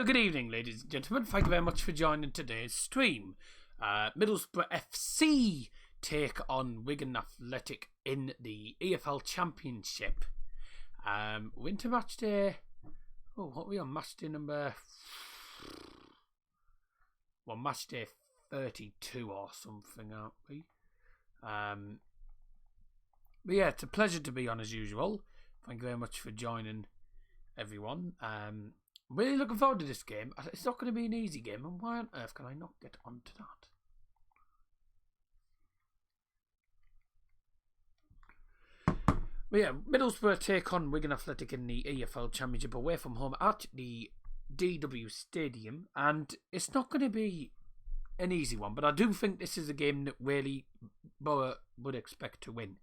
Good evening, ladies and gentlemen. Thank you very much for joining today's stream. Middlesbrough FC take on Wigan Athletic in the EFL Championship. Winter match day. Oh, what are we on? Match day number... Well, match day 32 or something, aren't we? But yeah, it's a pleasure to be on as usual. Thank you very much for joining, everyone. Really looking forward to this game. It's not going to be an easy game, and why on earth can I not get onto that? But yeah, Middlesbrough take on Wigan Athletic in the EFL Championship away from home at the DW Stadium, and it's not going to be an easy one, but I do think this is a game that really Borough would expect to win.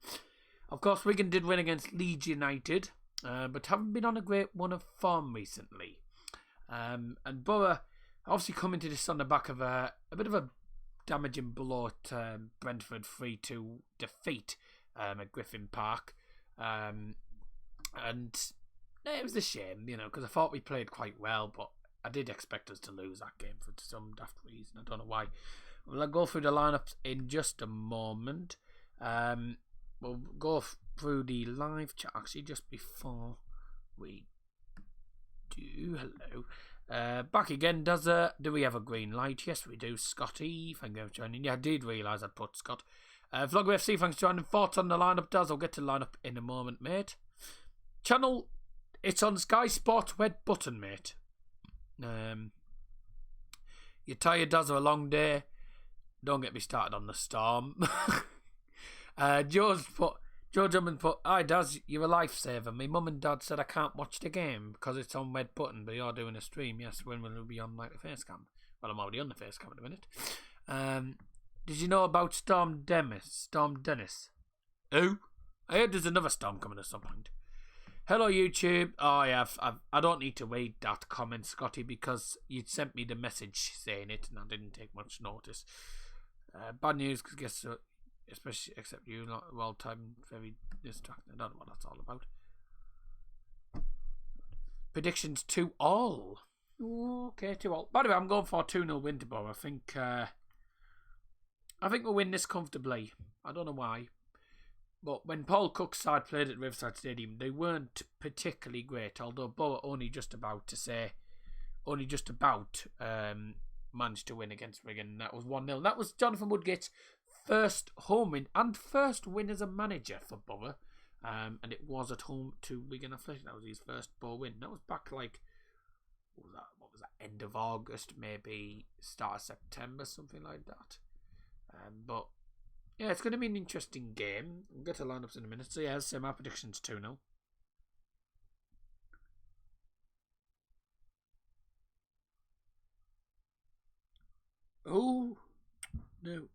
Of course, Wigan did win against Leeds United, but haven't been on a great one of form recently. And Borough obviously coming to this on the back of a bit of a damaging blow at Brentford 3-2 defeat at Griffin Park. And it was a shame, because I thought we played quite well, but I did expect us to lose that game for some daft reason. I don't know why. We'll go through the lineups in just a moment. We'll go through the live chat actually just before we do. Hello. Back again, do we have a green light? Yes, we do. Scotty, thank you for joining. Yeah, I did realise I'd put Scott. Vlogger FC, thanks for joining. Thoughts on the lineup, Daz? I'll get to the lineup in a moment, mate. Channel, it's on Sky Sports Red Button, mate. You're tired, Daz, of a long day. Don't get me started on the Storm. Joe Drummond put, "Hi Daz, you're a lifesaver. My mum and dad said I can't watch the game because it's on Red Button, but you're doing a stream. Yes, when will it be on like the face cam? Well, I'm already on the face cam in a minute. Did you know about Storm Dennis? Who? I heard there's another storm coming at some point. Hello YouTube. Oh yeah, I don't need to read that comment, Scotty, because you sent me the message saying it and I didn't take much notice. Bad news, because guess especially except you, not well timed, very distracting. I don't know what that's all about. Predictions 2-all. Okay, 2-all. By the way, I'm going for a 2-0 win to Borough. I think we'll win this comfortably. I don't know why. But when Paul Cook's side played at Riverside Stadium, they weren't particularly great, although Borough only just about managed to win against Wigan. That was 1-0. That was Jonathan Woodgate's first home win and first win as a manager for Borough. And it was at home to Wigan Athletic. That was his first Borough win. That was back what was that? End of August, maybe start of September, something like that. But yeah, it's going to be an interesting game. We'll get to lineups in a minute. So yeah, my predictions 2-0. Oh no.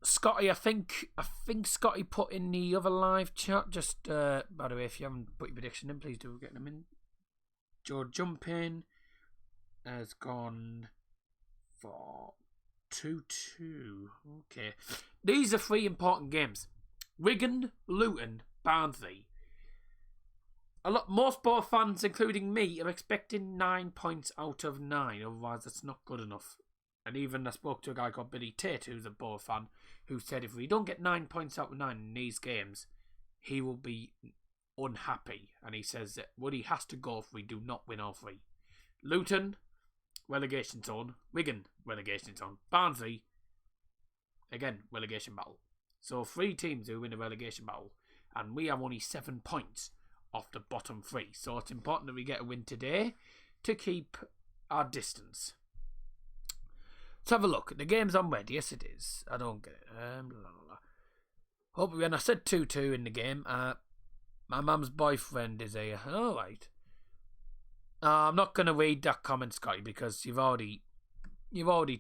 Scotty, I think Scotty put in the other live chat. Just by the way, if you haven't put your prediction in, please do get them in. Joe Jumping has gone for 2-2. Okay, these are 3 important games: Wigan, Luton, Barnsley. Most Borough fans, including me, are expecting 9 points out of 9. Otherwise, it's not good enough. And even I spoke to a guy called Billy Tate, who's a Borough fan, who said if we don't get 9 points out of 9 in these games, he will be unhappy. And he says that Woody has to go if we do not win all 3. Luton, relegation zone. Wigan, relegation zone. Barnsley, again, relegation battle. So 3 teams who win a relegation battle. And we have only 7 points off the bottom 3. So it's important that we get a win today to keep our distance. Let's have a look. The game's on red. Yes, it is. I don't get it. When I said 2-2 in the game, my mum's boyfriend is a... Alright. I'm not going to read that comment, Scotty, because you've already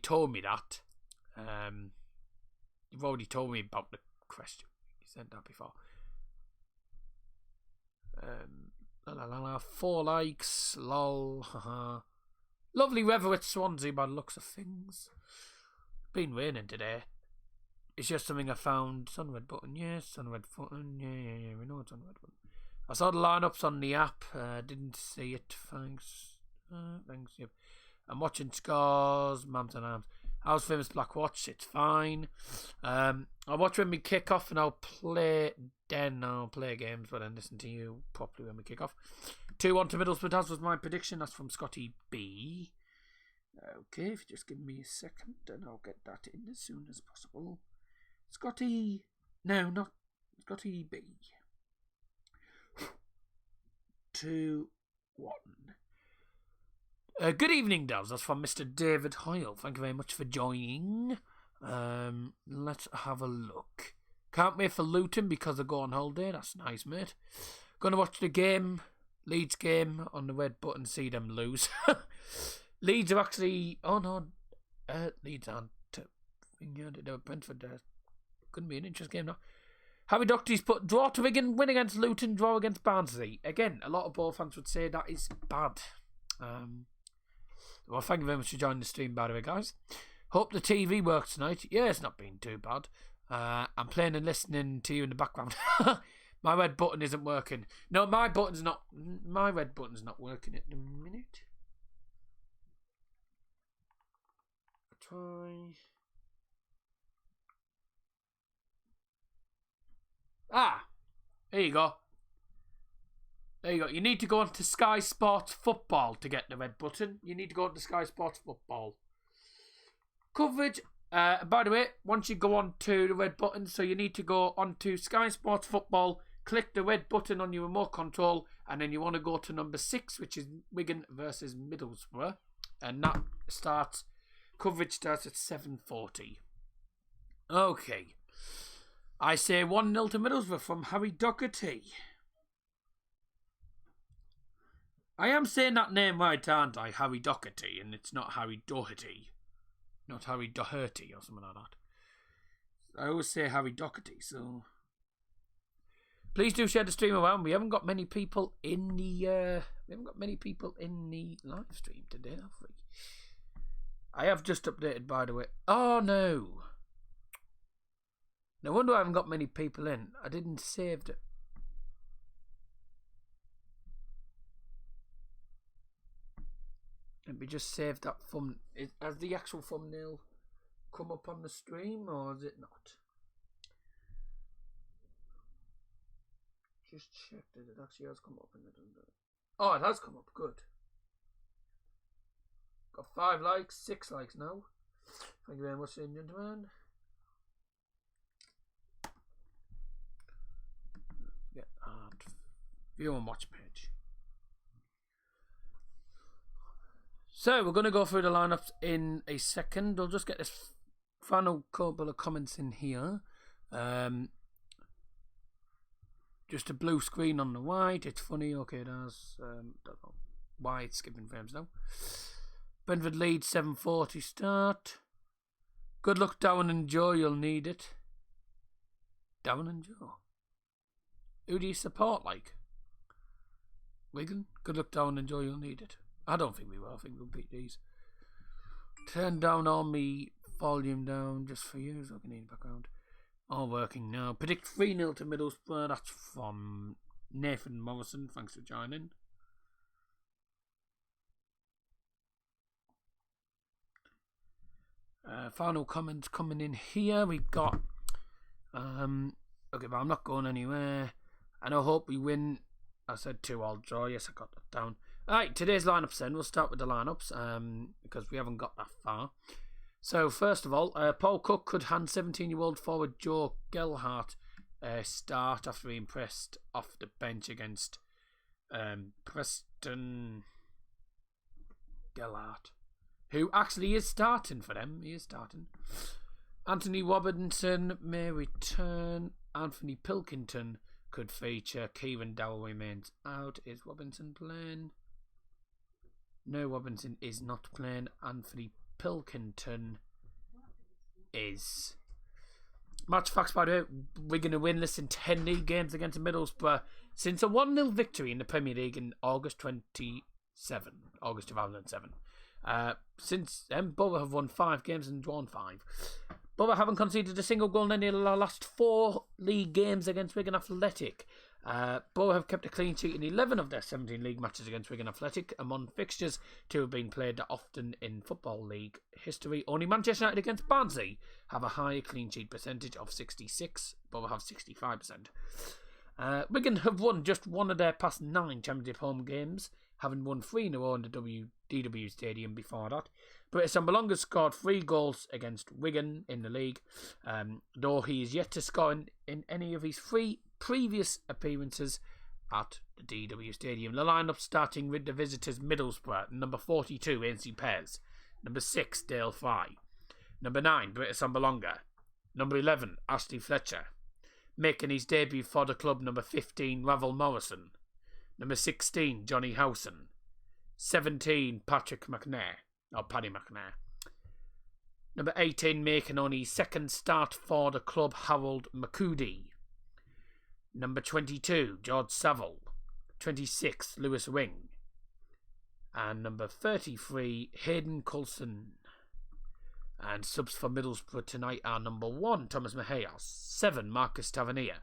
told me that. You've already told me about the question. You said that before. 4 likes. Lol. Haha. Lovely weather at Swansea by the looks of things. Been raining today. It's just something I found. It's on red button. Yes, on red button. Yeah. We know it's on red button. I saw the lineups on the app. Didn't see it. Thanks. Thanks. Yep. I'm watching scores. Mums and arms. How's Famous Black Watch? It's fine. I'll watch when we kick off, and I'll play. Then I'll play games, but then listen to you properly when we kick off. 2-1 to Middlesbrough. That was my prediction. That's from Scotty B. Okay, if you just give me a second, and I'll get that in as soon as possible. Scotty. No, not Scotty B. 2-1. Good evening, Devs. That's from Mr. David Hoyle. Thank you very much for joining. Let's have a look. Can't wait for Luton because I go on holiday. That's nice, mate. Gonna watch the game, Leeds game, on the red button, see them lose. Leeds are actually... Oh, no. Leeds aren't... They were Brentford. Couldn't be an interesting game now. Harry Doherty's put draw to Wigan, win against Luton, draw against Barnsley. Again, a lot of ball fans would say that is bad. Well, thank you very much for joining the stream, by the way, guys. Hope the TV works tonight. Yeah, it's not been too bad. I'm playing and listening to you in the background. My red button isn't working. No, my red button's not working at the minute. Try. There you go. There you go. You need to go on to Sky Sports Football to get the red button. You need to go on to Sky Sports Football. Coverage. By the way, once you go on to the red button, so you need to go on to Sky Sports Football, click the red button on your remote control, and then you want to go to number 6, which is Wigan versus Middlesbrough. And that starts... Coverage starts at 7:40. Okay. I say 1-0 to Middlesbrough from Harry Doherty. I am saying that name right, aren't I? Harry Doherty, and it's not Harry Doherty. Not Harry Doherty or something like that. I always say Harry Doherty, so... Please do share the stream around. We haven't got many people in the live stream today, have we? I have just updated, by the way. Oh, no. No wonder I haven't got many people in. I didn't save it. Let me just save that thumb. Has the actual thumbnail come up on the stream, or is it not? Just check that it actually has come up. Oh, it has come up. Good. Got 5 likes, 6 likes now. Thank you very much, ladies and gentlemen. Get view and watch page. So we're going to go through the lineups in a second. I'll just get this final couple of comments in here. Just a blue screen on the white. It's funny. Okay, there's don't know why it's skipping frames now. Brentford Leeds 7:40 start. Good luck, Darren and Joe. You'll need it. Darren and Joe. Who do you support? Like Wigan. Good luck, Darren and Joe. You'll need it. I don't think we will. I think we'll beat these. Turn down all me volume down just for you. So I can hear in the background. All working now. Predict 3-0 to Middlesbrough. That's from Nathan Morrison. Thanks for joining. Final comments coming in here. We've got okay, but I'm not going anywhere. And I hope we win. I said 2-all draw. Yes, I got that down. Alright, today's lineups then. We'll start with the lineups because we haven't got that far. So, first of all, Paul Cook could hand 17-year-old forward Joe Gelhardt start after he impressed off the bench against Preston Gelhardt, who actually is starting for them. He is starting. Anthony Robinson may return. Anthony Pilkington could feature. Kieran Dowell remains out. Is Robinson playing? No, Robinson is not playing. Anthony Pilkington is. Match facts, by the way. We're going to win less than 10 league games against Middlesbrough since a 1-0 victory in the Premier League in August 2007. Since then, Borough have won 5 games and drawn 5. Borough haven't conceded a single goal in any of the last 4 league games against Wigan Athletic. Borough have kept a clean sheet in 11 of their 17 league matches against Wigan Athletic. Among fixtures to have been played often in Football League history, only Manchester United against Barnsley have a higher clean sheet percentage of 66. Borough have 65%. Wigan have won just one of their past 9 Championship home games, having won 3 in a row in the DW Stadium before that. British Sambalonga scored 3 goals against Wigan in the league, though he is yet to score in any of his 3 previous appearances at the DW Stadium. The lineup starting with the visitors Middlesbrough, number 42, Ainsley Pears, number 6, Dale Fry, number 9, British Sambalonga, number 11, Ashley Fletcher, making his debut for the club, number 15, Ravel Morrison, number 16, Johnny Howson, 17, Paddy McNair. Number 18, making only his second start for the club, Harold McCudie. Number 22, George Saville. 26, Lewis Wing. And number 33, Hayden Coulson. And subs for Middlesbrough tonight are number 1, Thomas Mahias. 7, Marcus Tavernier.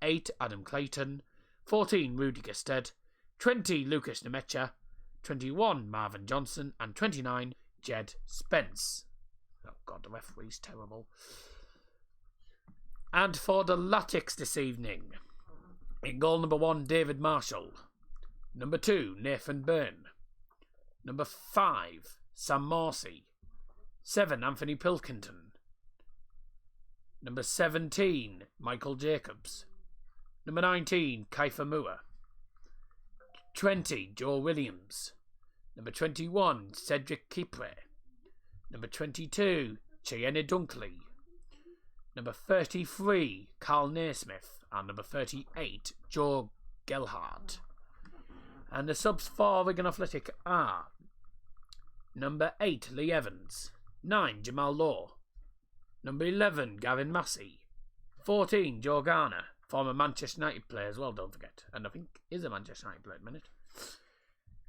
8, Adam Clayton. 14, Rudy Gestead. 20, Lucas Nemecha. 21, Marvin Johnson. And 29, Jed Spence. Oh God, the referee's terrible. And for the Latics this evening, in goal number 1, David Marshall. Number 2, Nathan Byrne. Number 5, Sam Morsey. 7, Anthony Pilkington. Number 17, Michael Jacobs. Number 19, Kiefer Moore. 20, Joe Williams. Number 21, Cedric Kipre. Number 22, Cheyenne Dunkley. Number 33, Carl Naismith. And number 38, Joe Gelhardt. And the subs for Wigan Athletic are number 8, Lee Evans. 9, Jamal Lowe. Number 11, Gavin Massey. 14, Joe Garner. Former Manchester United player as well, don't forget. And I think is a Manchester United player at the minute.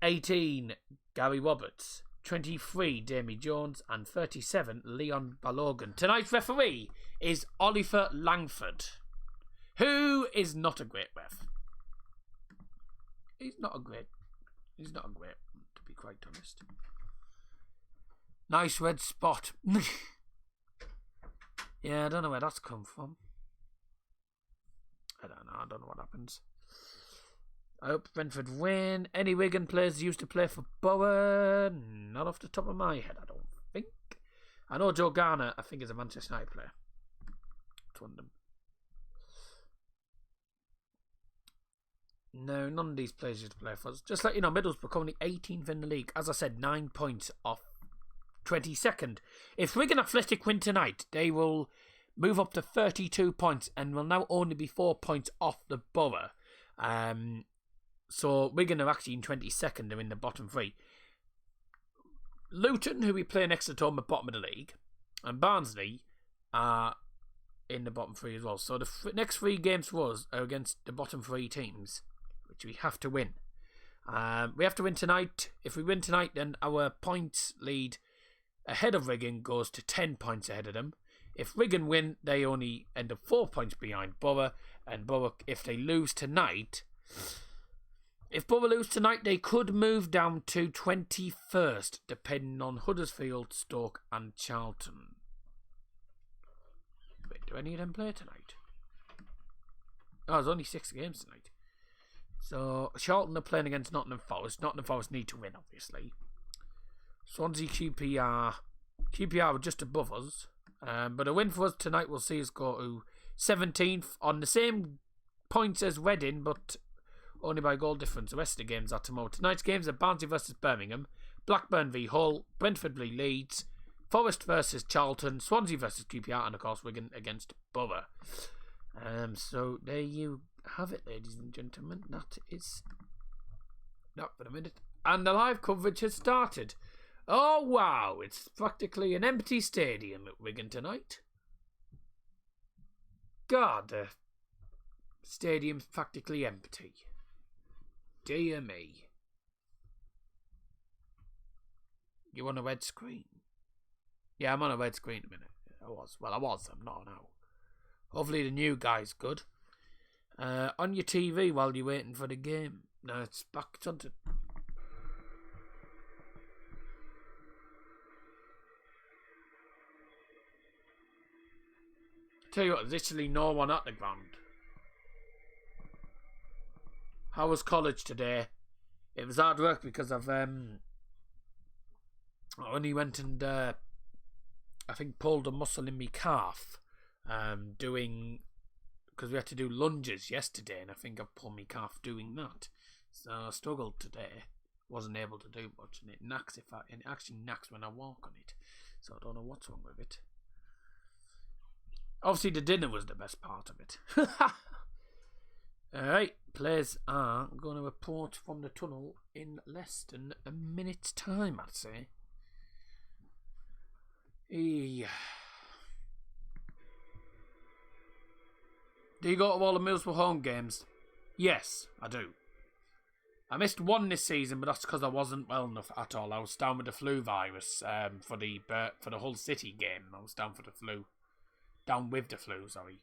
18, Gary Roberts. 23, Damie Jones. And 37, Leon Balogan. Tonight's referee is Oliver Langford, who is not a great ref. He's not a great, to be quite honest. Nice red spot. Yeah, I don't know where that's come from. I don't know what happens. I hope Brentford win. Any Wigan players used to play for Borough? Not off the top of my head, I don't think. I know Joe Garner, I think, is a Manchester United player. It's one of them. No, none of these players used to play for us. Just like, Middlesbrough currently 18th in the league. As I said, 9 points off 22nd. If Wigan Athletic win tonight, they will move up to 32 points and will now only be 4 points off the Borough. So Wigan are actually in 22nd. They're in the bottom 3. Luton, who we play next to home, at bottom of the league, and Barnsley are in the bottom 3 as well. So the next 3 games for us are against the bottom 3 teams, which we have to win. We have to win tonight. If we win tonight, then our points lead ahead of Wigan goes to 10 points ahead of them. If Wigan win, they only end up 4 points behind Borough. And Borough, if they lose tonight, they could move down to 21st, depending on Huddersfield, Stoke, and Charlton. Wait, do any of them play tonight? Oh, there's only 6 games tonight. So Charlton are playing against Nottingham Forest. Nottingham Forest need to win, obviously. Swansea, QPR are just above us. But a win for us tonight will see us go to 17th on the same points as Reading, but only by goal difference. The rest of the games are tomorrow. Tonight's games are Barnsley versus Birmingham, Blackburn v Hull, Brentford v Leeds, Forest versus Charlton, Swansea versus QPR, and of course Wigan against Borough. So there you have it, ladies and gentlemen. That is that for a minute. And the live coverage has started. Oh wow, it's practically an empty stadium at Wigan tonight. God, the stadium's practically empty. Dear me. You on a red screen? Yeah, I'm on a red screen a minute. I was. I'm not now. Hopefully the new guy's good. On your TV while you're waiting for the game. No, it's back to... Tell you what, there's literally no one at the ground. How was college today? It was hard work because I've I only went and I think pulled a muscle in my calf doing, because we had to do lunges yesterday, and I think I pulled my calf doing that. So I struggled today. Wasn't able to do much, and it actually knacks when I walk on it. So I don't know what's wrong with it. Obviously, the dinner was the best part of it. Alright, players are going to report from the tunnel in less than a minute's time, I'd say. Yeah. Do you go to all the Middlesbrough home games? Yes, I do. I missed one this season, but that's because I wasn't well enough at all. I was down with the flu virus for the Hull City game. I was down for the flu. Down with the flu, sorry.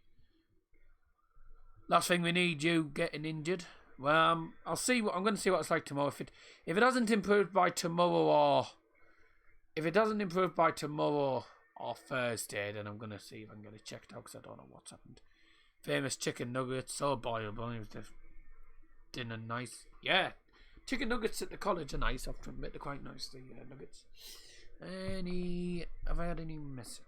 Last thing we need, you getting injured. Well, I'm going to see what it's like tomorrow. If it hasn't improved by tomorrow, or Thursday, then I'm going to see if I can get it checked out, because I don't know what's happened. Famous chicken nuggets, so boilable. Dinner nice. Yeah, chicken nuggets at the college are nice. I have to admit, they're quite nice, the nuggets. Have I had any messages?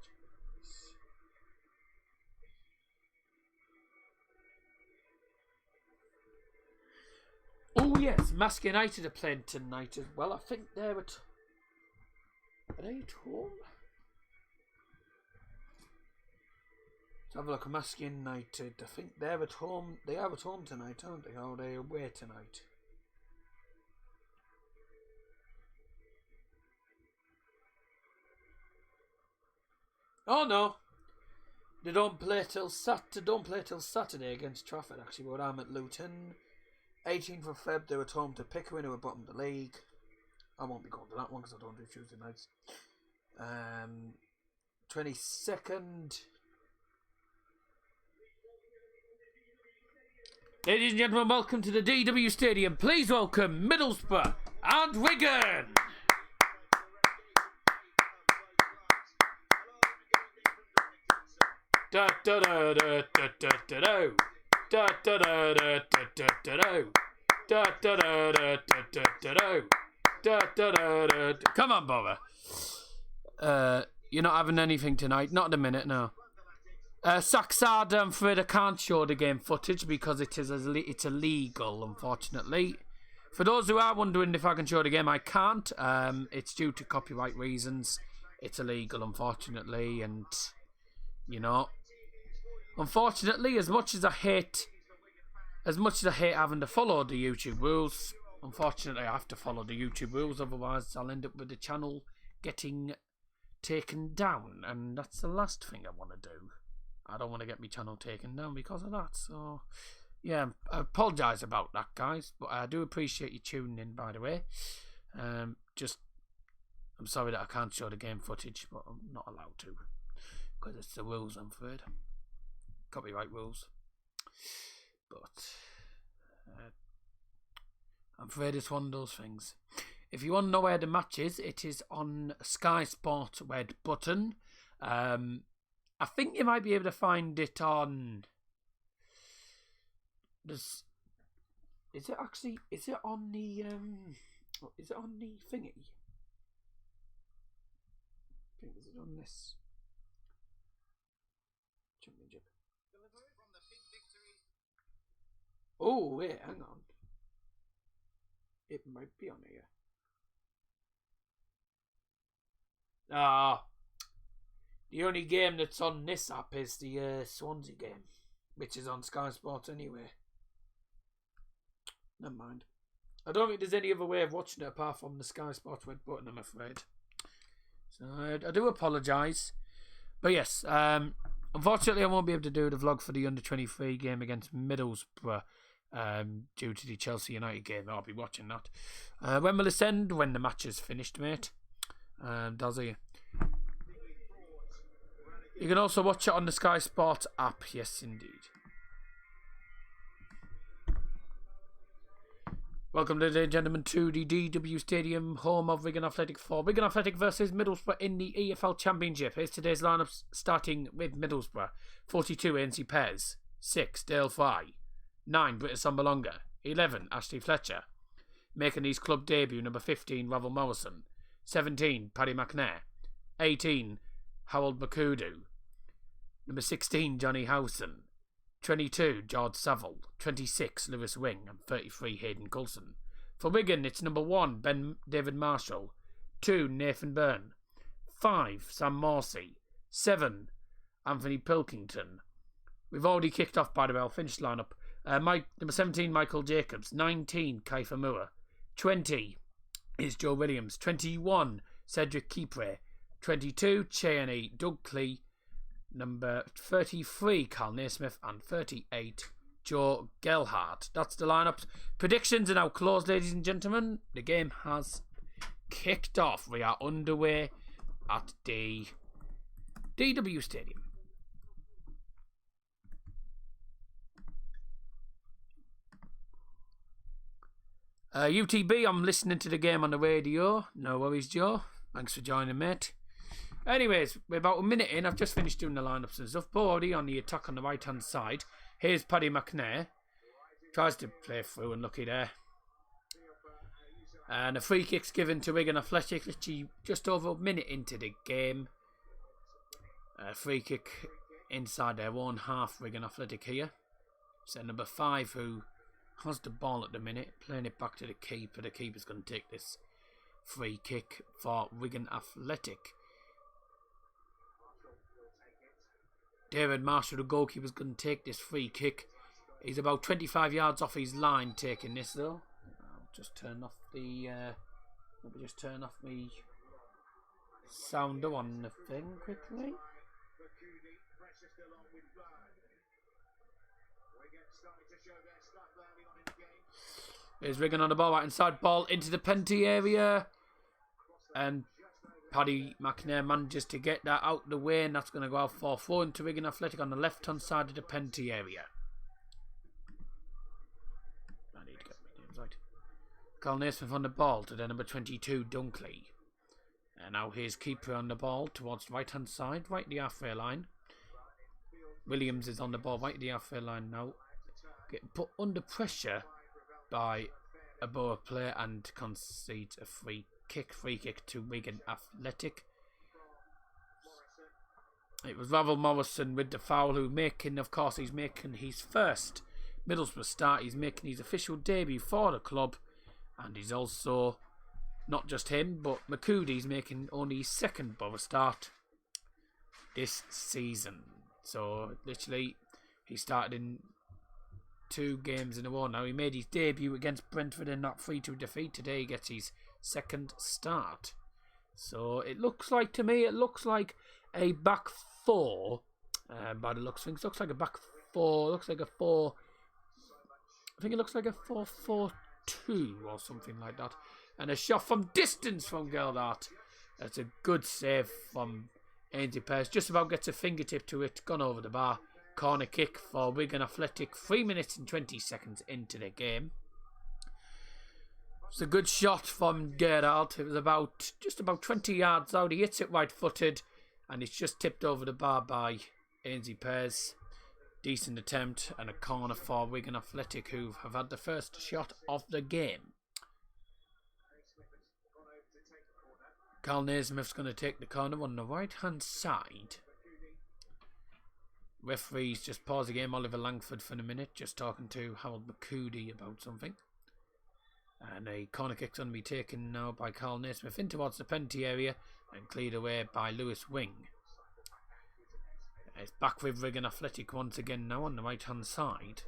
Oh yes, Mask United are playing tonight as well. I think they're are they at home? Let's have a look at Mask United. I think they're at home. They are at home tonight, aren't they? Or are they away tonight? Oh no, they don't play till Saturday against Trafford. Actually, but I'm at Luton. 18th of Feb, they're at home to Pickering, who are bottom of the league. I won't be going to that one because I don't do Tuesday nights. 22nd. Ladies and gentlemen, welcome to the DW Stadium. Please welcome Middlesbrough and Wigan. Da da da da da da da da. Da da da da da da da. Da da da da da da da. Da da da da. Come on, Bobber. You're not having anything tonight. Not at the minute, no. Saxard, I'm afraid I can't show the game footage because it's illegal, unfortunately. For those who are wondering if I can show the game, I can't. It's due to copyright reasons. It's illegal, unfortunately, and you know. Unfortunately, as much as I hate having to follow the YouTube rules, unfortunately I have to follow the YouTube rules, otherwise I'll end up with the channel getting taken down, and that's the last thing I want to do. I don't want to get my channel taken down because of that, so yeah, I apologise about that, guys, but I do appreciate you tuning in, by the way. I'm sorry that I can't show the game footage, but I'm not allowed to, because it's the rules, I'm afraid. Copyright rules. But I'm afraid it's one of those things. If you want to know where the match is, it is on Sky Sport Red button. I think you might be able to find it on. Is it on the thingy? I think is it on this championship? Oh wait, hang on. It might be on here. The only game that's on this app is the Swansea game, which is on Sky Sports anyway. Never mind. I don't think there's any other way of watching it apart from the Sky Sports Red button, I'm afraid. So I do apologise. But yes, unfortunately I won't be able to do the vlog for the under-23 game against Middlesbrough due to the Chelsea United game. I'll be watching that. When will this end? When the match is finished, mate. Does he? You can also watch it on the Sky Sports app. Yes, indeed. Welcome, ladies and gentlemen, to the DW Stadium, home of Wigan Athletic 4. Wigan Athletic versus Middlesbrough in the EFL Championship. Here's today's lineups, starting with Middlesbrough. 42, ANC Pez. 6, Dale Fry. 9, Britta Sombalonga. 11, Ashley Fletcher. Making his club debut, number 15, Ravel Morrison. 17, Paddy McNair. 18, Harold Makudu. Number 16, Johnny Howson. 22, George Saville. 26, Lewis Wing. And 33, Hayden Coulson. For Wigan, it's number 1, David Marshall. 2, Nathan Byrne. 5, Sam Morsey. 7, Anthony Pilkington. We've already kicked off, by the way. I'll finish the lineup. Number 17, Michael Jacobs. 19, Kiefer Moore. 20 is Joe Williams. 21, Cedric Kipre. 22, Cheney Dunkley. Number 33, Carl Naismith. And 38, Joe Gelhardt. That's the lineups. Predictions are now closed, ladies and gentlemen. The game has kicked off. We are underway at the DW Stadium. UTB, I'm listening to the game on the radio. No worries, Joe. Thanks for joining, mate. Anyways, we're about a minute in. I've just finished doing the lineups and stuff. Brody on the attack on the right-hand side. Here's Paddy McNair. Tries to play through, and lucky there. And a free kick's given to Wigan Athletic. Literally just over a minute into the game. Free kick inside their own half, Wigan Athletic here. So number 5, who has the ball at the minute, playing it back to the keeper. The keeper's going to take this free kick for Wigan Athletic. David Marshall, the goalkeeper's going to take this free kick. He's about 25 yards off his line taking this though. I'll just turn off the let me just turn off my sounder on the thing quickly. Here's Wigan on the ball, right inside, ball into the penalty area. And Paddy McNair manages to get that out the way, and that's going to go out for throw into Wigan Athletic on the left-hand side of the penalty area. I need to get my names right. Carl Naismith on the ball to the number 22, Dunkley. And now here's keeper on the ball towards the right-hand side, right at the halfway line. Williams is on the ball, right at the halfway line now. Getting put under pressure by a Borough player and concedes a free kick to Wigan Athletic. It was Ravel Morrison with the foul, who he's making his first Middlesbrough start. He's making his official debut for the club, and he's also, not just him, but Makudi's making only his second Borough start this season. So literally he started in 2 games in a row now. He made his debut against Brentford in that 3-2 defeat. Today he gets his second start. So it looks like, to me, a back 4. By the looks of things, looks like a back 4. Looks like a 4. I think it looks like a 4-4-2 or something like that. And a shot from distance from Gelhardt. That's a good save from Ainsley Pearce. Just about gets a fingertip to it. Gone over the bar. Corner kick for Wigan Athletic. 3 minutes and 20 seconds into the game. It's a good shot from Gerard. It was just about 20 yards out. He hits it right-footed, and it's just tipped over the bar by Ainsley Pearce. Decent attempt, and a corner for Wigan Athletic, who have had the first shot of the game. Carl Naismith's going to take the corner on the right-hand side. Referees just pause the game. Oliver Langford for a minute, just talking to Harold Makudi about something. And a corner kick's going to be taken now by Carl Naismith in towards the penalty area and cleared away by Lewis Wing. It's back with Wigan Athletic once again now on the right hand side.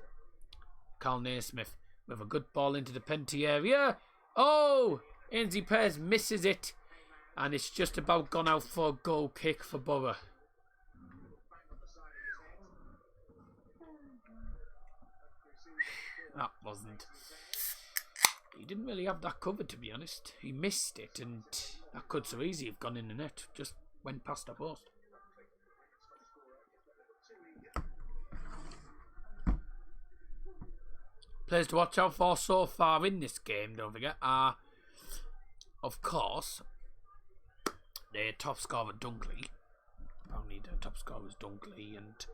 Carl Naismith with a good ball into the penalty area. Oh! Ainsley Pearce misses it, and it's just about gone out for a goal kick for Borough. That wasn't. He didn't really have that covered, to be honest. He missed it, and that could so easily have gone in the net. Just went past the post. Players to watch out for so far in this game, don't forget, are, of course, the top scorer Dunkley. Apparently the top scorer was Dunkley, and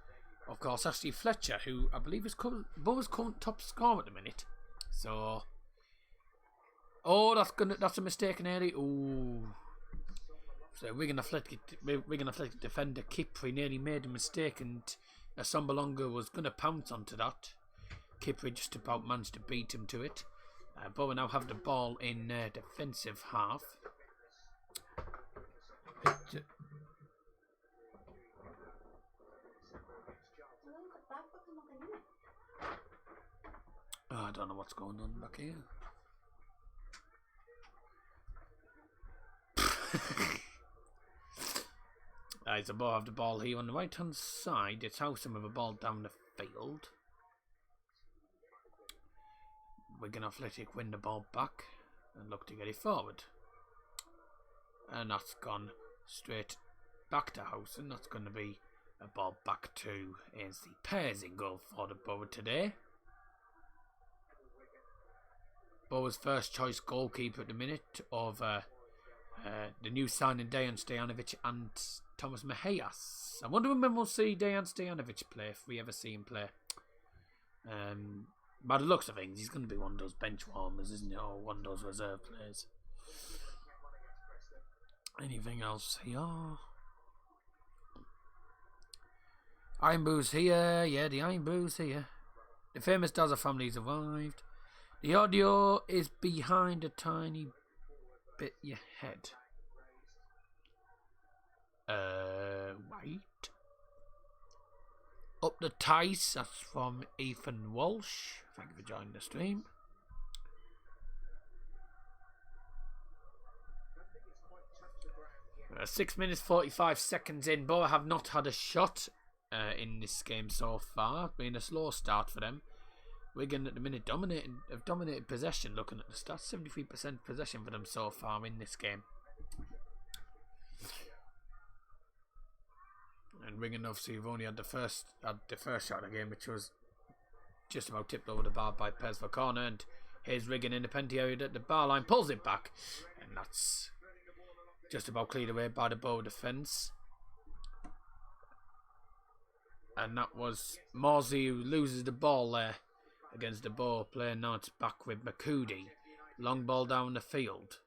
of course Ashley Fletcher, who I believe is Borough's current top scorer at the minute. So, oh, that's a mistaken area. Ooh. So Wigan Athletic defender Kipri nearly made a mistake, and Sambalonga was going to pounce onto that. Kipri just about managed to beat him to it. Borough now have the ball in defensive half. I don't know what's going on back here. So Borough have the ball here on the right hand side. It's Howson with a ball down the field. Wigan Athletic win the ball back and look to get it forward. And that's gone straight back to Howson. That's going to be a ball back to Ainsley Pears in goal for the Borough today. Borough's first choice goalkeeper at the minute of the new signing Dejan Stojanovic and Thomas Mejias. I wonder when we'll see Dejan Stojanovic play, if we ever see him play. By the looks of things, he's going to be one of those bench warmers, isn't he? Or one of those reserve players. Anything else here? Iron Brew's here. Yeah, the Iron Brew's here. The famous Dazza family's arrived. The audio is behind a tiny bit your head. Wait. Up the Tice, that's from Ethan Walsh. Thank you for joining the stream. Uh, 6 minutes 45 seconds in. Borough have not had a shot in this game so far. Been a slow start for them. Wigan at the minute have dominated possession. Looking at the stats, 73% possession for them so far in this game. And Wigan obviously have only had the first shot of the game, which was just about tipped over the bar by Pez for corner. And here's Wigan in the penalty area at the bar line, pulls it back, and that's just about cleared away by the Borough defence. And that was Morsey who loses the ball there against the Borough player. Now it's back with Makudi. Long ball down the field.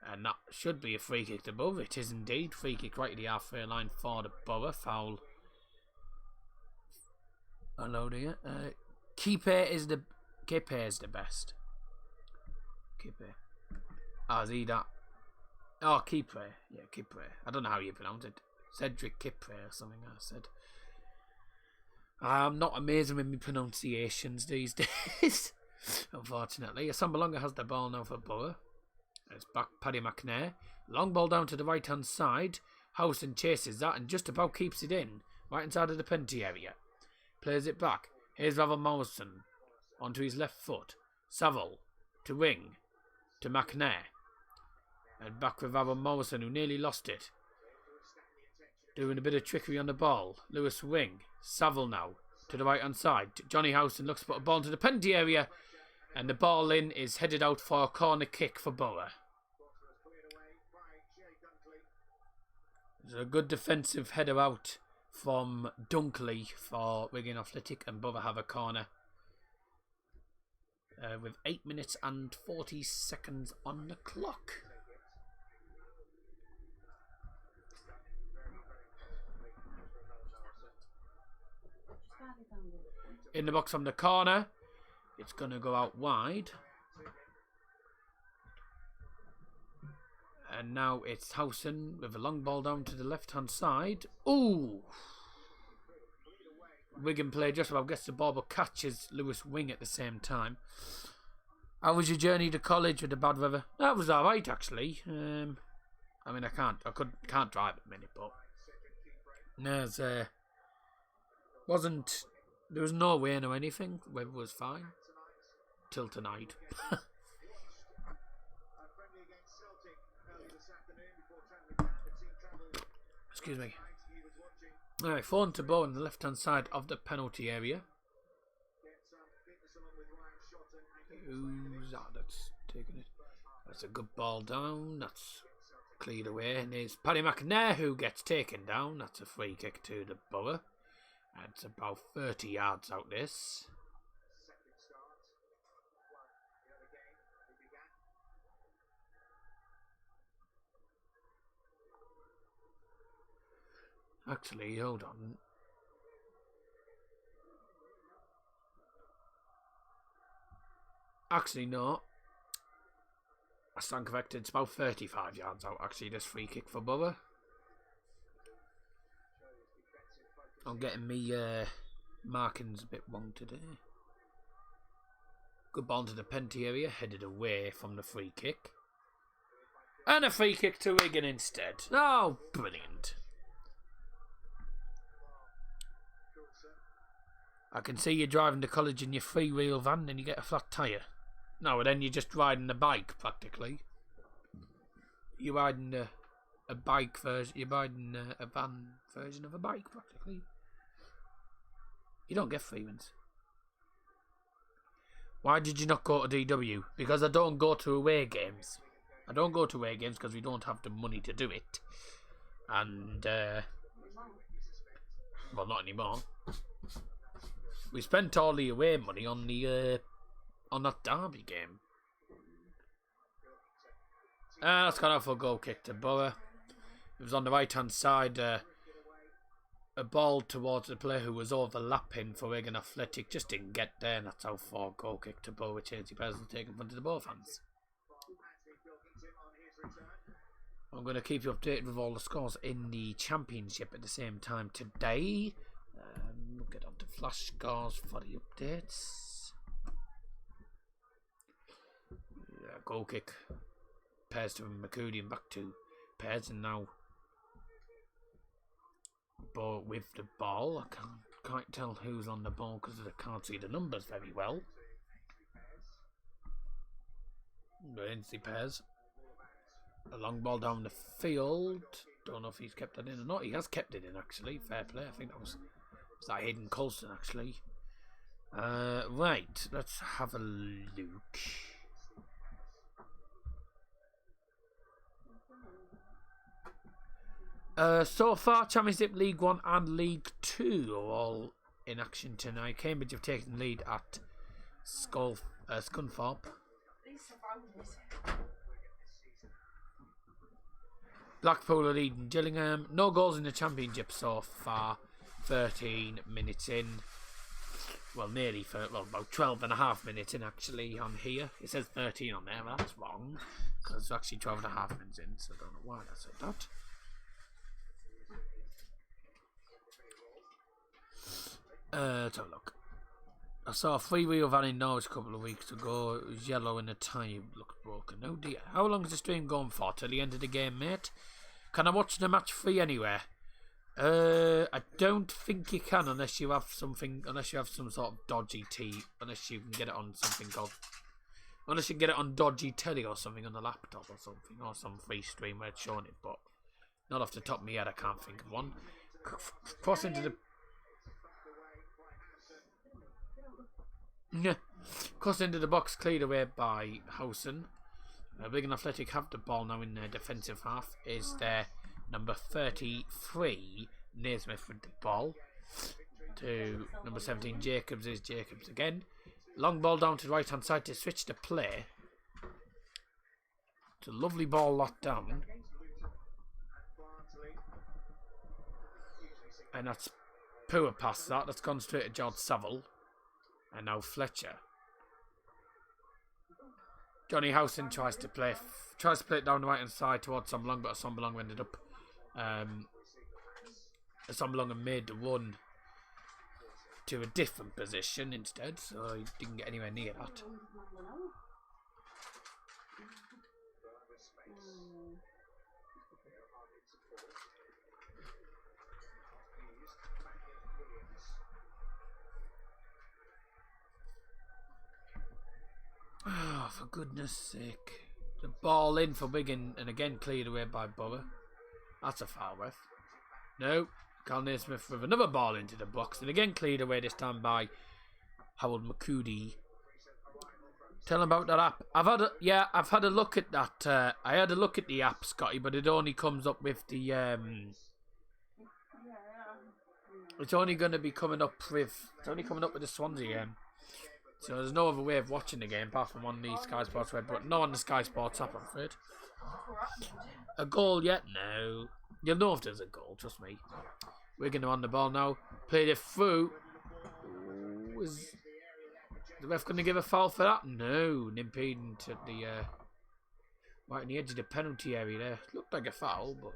And that should be a free kick to Borough. It is indeed. Free kick right at the halfway line for the Borough. Foul. Hello there. Kipe is the best. Kipe. Oh, is he that? Oh, Kipre. Yeah, Kipre. I don't know how you pronounce it. Cedric Kipre or something I said. I'm not amazing with my pronunciations these days. Unfortunately. Sambalonga has the ball now for Borough. It's back Paddy McNair. Long ball down to the right hand side. Howson chases that and just about keeps it in. Right inside of the penalty area. Plays it back. Here's Ravel Morrison. Onto his left foot. Saville. To wing. To McNair. And back with Ravel Morrison, who nearly lost it. Doing a bit of trickery on the ball. Lewis wing. Saville now. To the right hand side. Johnny Howson looks to put a ball into the penalty area. And the ball in is headed out for a corner kick for Borough. There's a good defensive header out from Dunkley for Wigan Athletic, and Borough have a corner. With 8 minutes and 40 seconds on the clock. In the box from the corner. It's going to go out wide. And now it's Howson with a long ball down to the left-hand side. Ooh! Wigan player just about gets the ball but catches Lewis Wing at the same time. How was your journey to college with the bad weather? That was alright actually. I mean I can't drive at the minute, but there was no rain or anything. Weather was fine. Till tonight. Excuse me. Alright, phone to Bow on the left hand side of the penalty area. Who's that that's taking it? That's a good ball down. That's cleared away. And it's Paddy McNair who gets taken down. That's a free kick to the Borough. It's about 30 yards out this. Actually, hold on. Actually, no. I stand corrected. It's about 35 yards out, actually, this free kick for Borough. I'm getting me markings a bit wrong today. Good ball into the penalty area, headed away from the free kick. And a free kick to Wigan instead. Oh, brilliant. I can see you driving to college in your three-wheel van and you get a flat tyre. No, and then you're just riding a bike, practically. You're riding a bike version. You're riding a van version of a bike, practically. You don't get free ones. Why did you not go to DW? Because I don't go to away games. I don't go to away games because we don't have the money to do it. And, well, not anymore. We spent all the away money on the on that Derby game. That's gone out for a goal kick to Borough. It was on the right hand side. A ball towards the player who was overlapping for Wigan Athletic. Just didn't get there, and that's how for a goal kick to Borough, with Chelsea players taken in front of the Borough fans. I'm going to keep you updated with all the scores in the Championship at the same time today. We'll get on to flash scores for the updates. Goal kick. Pairs to McCurdy and back to Pairs, and now ball with the ball. I can't quite tell who's on the ball because I can't see the numbers very well. Ainsley Pairs. A long ball down the field. Don't know if he's kept it in or not. He has kept it in, actually. Fair play. I think that was that Hayden Coulson, actually. Right, let's have a look. So far, Championship, League 1 and League 2 are all in action tonight. Cambridge have taken the lead at Scunthorpe. Blackpool are leading Gillingham. No goals in the Championship so far. 13 minutes in. Well, nearly, about 12 and a half minutes in, actually, on here. It says 13 on there, but that's wrong. Because it's actually 12 and a half minutes in, so I don't know why I said that. Let's have a look. I saw a three-wheel van in Norwich a couple of weeks ago. It was yellow and the tyre looked broken. Oh dear. How long is the stream going for? Till the end of the game, mate? Can I watch the match free anywhere? I don't think you can unless you have something. Unless you have some sort of dodgy unless you can get it on something called. Unless you can get it on dodgy telly or something on the laptop or something, or some free stream where it's showing it. But not off the top of my head, I can't think of one. Cross into the. Yeah. Cross into the box, cleared away by Howson. Wigan Athletic have the ball now in their defensive half. Is their number 33, Naismith with the ball. To number 17, Jacobs is Jacobs again. Long ball down to the right hand side to switch the play. It's a lovely ball locked down. And that's poor pass that. That's gone straight to George Saville. And now Fletcher. Johnny Howson tries to play it down the right hand side towards Somblong, but Somblong ended up Somblong and made the run to a different position instead, so he didn't get anywhere near that. Oh, for goodness sake. The ball in for Wigan and again cleared away by Borough. That's a foul, ref. No. Carl Naismith with another ball into the box and again cleared away, this time by Howard McCurdy. Tell them about that app. I've had a look at that. I had a look at the app, Scotty, but it only comes up with the it's only going to be coming up with the Swansea game. So there's no other way of watching the game apart from on the Sky Sports web, but not on the Sky Sports app, I'm afraid. A goal yet? No. You'll know if there's a goal, trust me. Wigan are on the ball now. Played it through. Ooh, is the ref going to give a foul for that? No. Impeding to the right on the edge of the penalty area there. Looked like a foul, but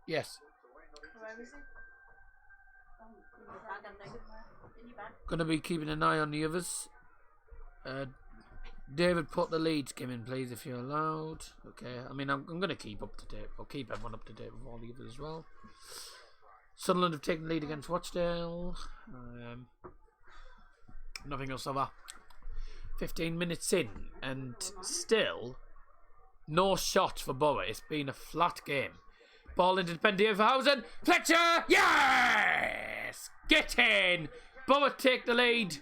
yes. Gonna be keeping an eye on the others. David, put the Leeds game in, please, if you're allowed. Okay, I mean, I'm gonna keep up to date. I'll keep everyone up to date with all the others as well. Sunderland have taken the lead against Rochdale. Nothing else over. 15 minutes in, and still no shot for Borough. It's been a flat game. Ball into the penalty of Housen. Fletcher! Yes! Get in! Borough take the lead.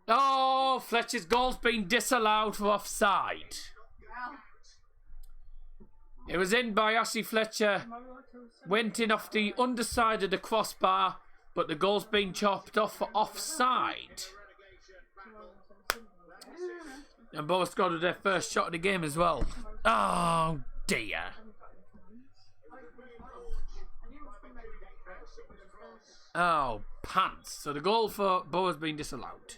Oh, Fletcher's goal's been disallowed for offside. It was in by Ashley Fletcher. Went in off the underside of the crossbar, but the goal's been chopped off for offside. And Borough scored their first shot of the game as well. Oh, dear. Oh, pants. So the goal for Borough has been disallowed.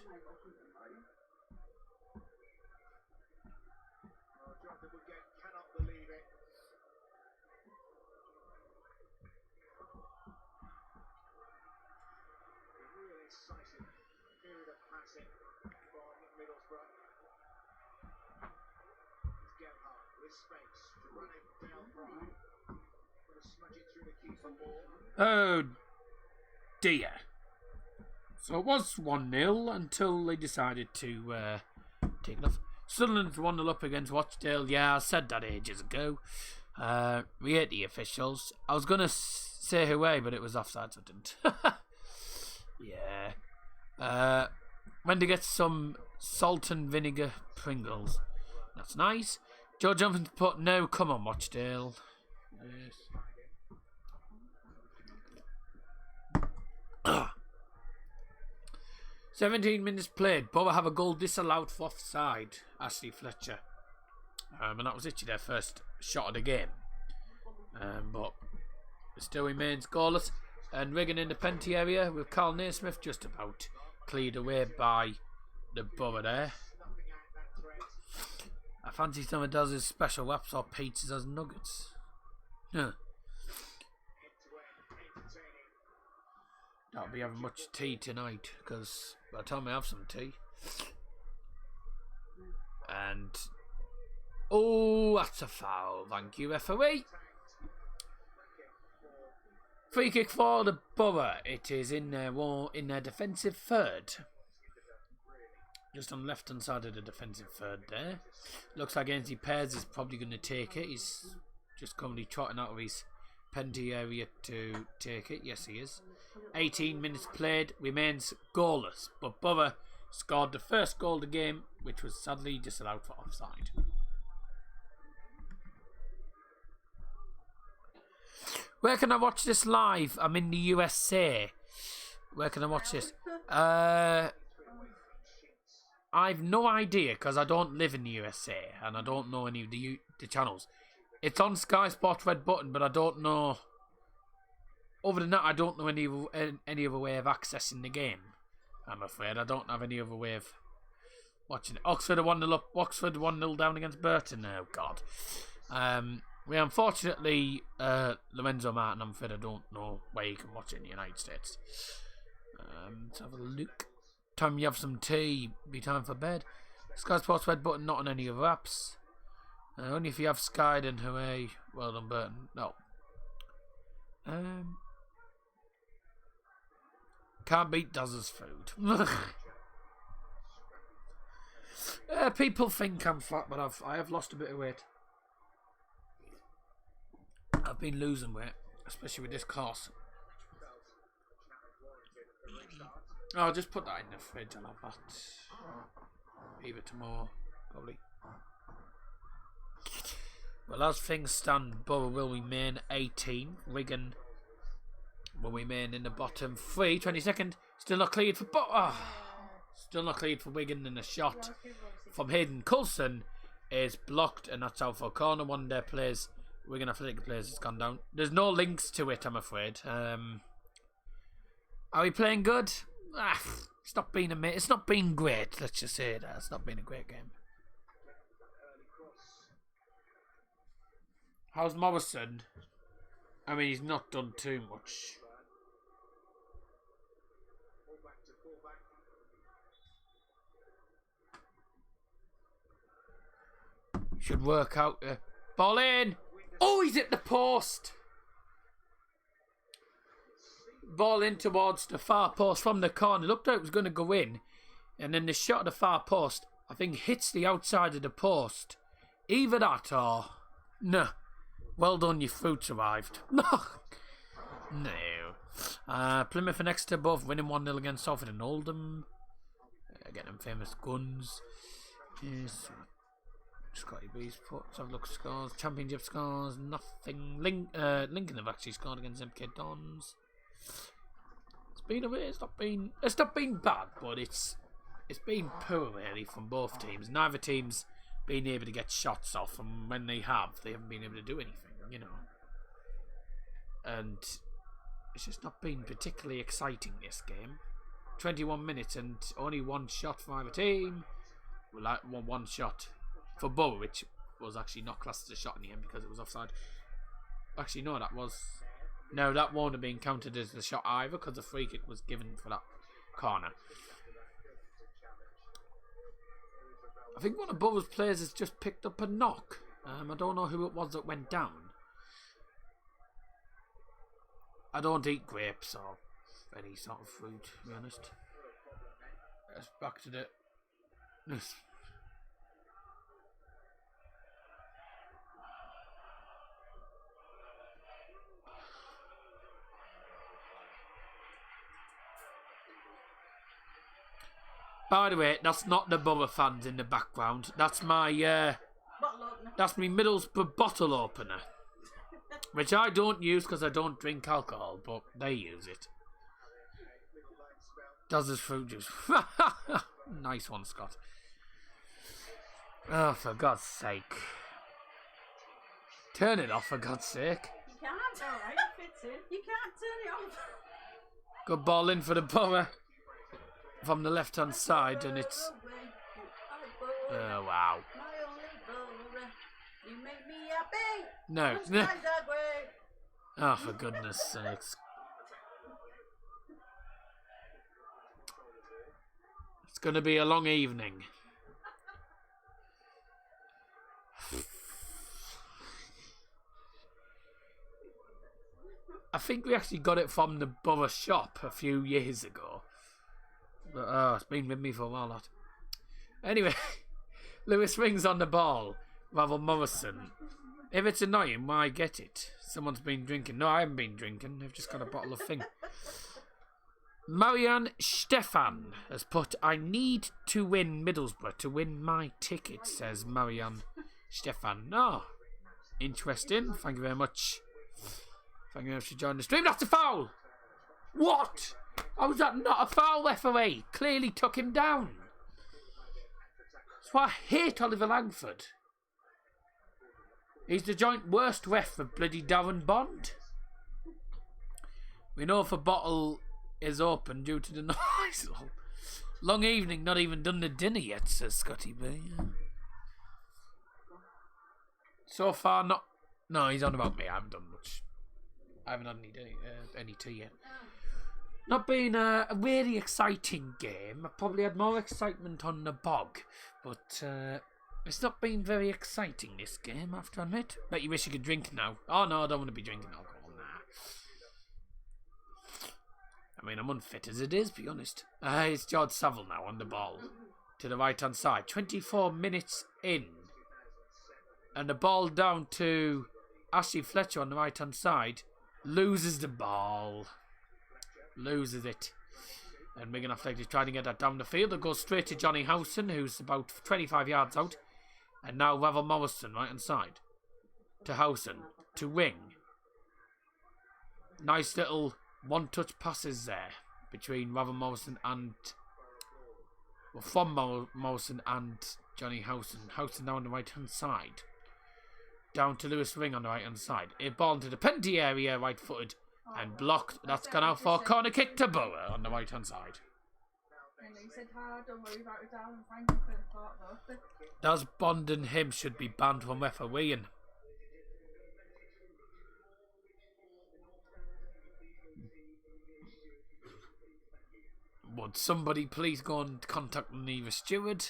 Oh dear. So it was 1-0 until they decided to take it off. Sunderland's 1-0 up against Rochdale. Yeah, I said that ages ago. We hate the officials. I was going to say hooray, but it was offside, so I didn't. Yeah. When to get some salt and vinegar Pringles. That's nice. Joe Johnson's put no. Come on, Rochdale. Yes. 17 minutes played. Borough have a goal disallowed for offside. Ashley Fletcher. And that was actually their first shot of the game. But it still remains goalless. And Wigan in the penalty area with Carl Naismith just about cleared away by the Borough there. I fancy someone does his special wraps or pizzas as nuggets. Huh. I'll be having much tea tonight because by the time I have some tea. And oh, that's a foul. Thank you, referee. Free kick for the Borough. It is in their defensive third. Just on the left hand side of the defensive third there. Looks like Ainsley Pears is probably going to take it. He's just currently trotting out of his penalty area to take it. Yes, he is. 18 minutes played, remains goalless, but Borough scored the first goal of the game, which was sadly disallowed for offside. Where can I watch this live? I'm in the USA. Where can I watch this? I've no idea because I don't live in the USA and I don't know any of the channels. It's on Sky Sports Red Button, but I don't know. Other than that, I don't know any other way of accessing the game. I'm afraid I don't have any other way of watching it. Oxford are 1-0 up. Oxford 1-0 down against Burton. Oh God. We unfortunately Lorenzo Martin. I'm afraid I don't know where you can watch it in the United States. Let's have a look. Time you have some tea, be time for bed. Sky Sports Red Button, not on any other apps. Only if you have Sky, then hooray. Well done, Burton. No. Can't beat Daz's food. People think I'm fat, but I have lost a bit of weight. I've been losing weight, especially with this course. I'll just put that in the fridge and have that. Either tomorrow, probably. Well, as things stand, Borough will remain 18. Wigan will remain in the bottom 3. 22nd. Still not cleared for Still not cleared for Wigan, and a shot from Hayden Coulson is blocked, and that's out for a corner. One of their players, Wigan Athletic players, has gone down. There's no links to it, I'm afraid. Are we playing good? It's not been it's not been great. Let's just say that it's not been a great game. How's Morrison? I mean, he's not done too much. Should work out. Ball in. Oh, he's at the post. Ball in towards the far post from the corner. Looked like it was going to go in. And then the shot at the far post, I think, hits the outside of the post. Either that or... No. Well done, your fruit's arrived. No. Plymouth and Exeter both winning 1-0 against Salford and Oldham. Getting them famous guns. Yes. Scotty B's put. Let's have a look at scores. Championship scores. Nothing. Lincoln have actually scored against MK Dons. It's not been bad, but it's been poor really from both teams. Neither team's been able to get shots off, and when they haven't been able to do anything, you know. And it's just not been particularly exciting, this game. 21 minutes and only one shot for either team. Well, like one shot for Borough, which was actually not classed as a shot in the end because it was offside. Actually, no, that won't have been counted as a shot either because the free kick was given for that corner. I think one of Borough's players has just picked up a knock. I don't know who it was that went down. I don't eat grapes or any sort of fruit, to be honest. Let's back to the... By the way, that's not the Borough fans in the background. That's my Middlesbrough bottle opener, which I don't use because I don't drink alcohol, but they use it. Does his fruit juice? Nice one, Scott. Oh, for God's sake! Turn it off, for God's sake! You can't. All right, it fits in. You can't turn it off. Good ball in for the Borough. From the left hand side, and it's oh wow. No. Oh, for goodness sakes. It's gonna be a long evening. I think we actually got it from the Borough shop a few years ago. But it's been with me for a while, that. Anyway, Lewis rings on the ball rather than Morrison. If it's annoying, why get it? Someone's been drinking. No, I haven't been drinking. I've just got a bottle of thing. Marianne Stefan has put, I need to win Middlesbrough to win my ticket, says Marianne Stefan. Oh, interesting. Thank you very much. Thank you very much for joining the stream. That's a foul! What? How was that not a foul, referee? Clearly took him down. That's why I hate Oliver Langford. He's the joint worst ref for bloody Darren Bond. We know if a bottle is open due to the noise. Long evening, not even done the dinner yet, says Scotty B. So far, not... No, he's on about me. I haven't done much. I haven't had any tea yet. Not been a really exciting game. I probably had more excitement on the bog, but it's not been very exciting, this game, I have to admit. Bet you wish you could drink now. Oh no, I don't want to be drinking alcohol, nah. I mean, I'm unfit as it is, to be honest. It's George Saville now on the ball. To the right-hand side. 24 minutes in. And the ball down to Ashley Fletcher on the right-hand side. Loses the ball. Loses it. And Wigan Athletic trying to get that down the field. It goes straight to Johnny Howson, who's about 25 yards out. And now Ravel Morrison, right hand side. To Howson. To wing. Nice little one-touch passes there. Between Ravel Morrison and... Well, from Morrison and Johnny Howson. Howson now on the right hand side. Down to Lewis Ring on the right hand side. A ball into the penalty area, right footed. And blocked. That's gone out for a corner kick to Borough on the right hand side. Does Bond and him should be banned from refereeing. Would somebody please go and contact the nearest steward?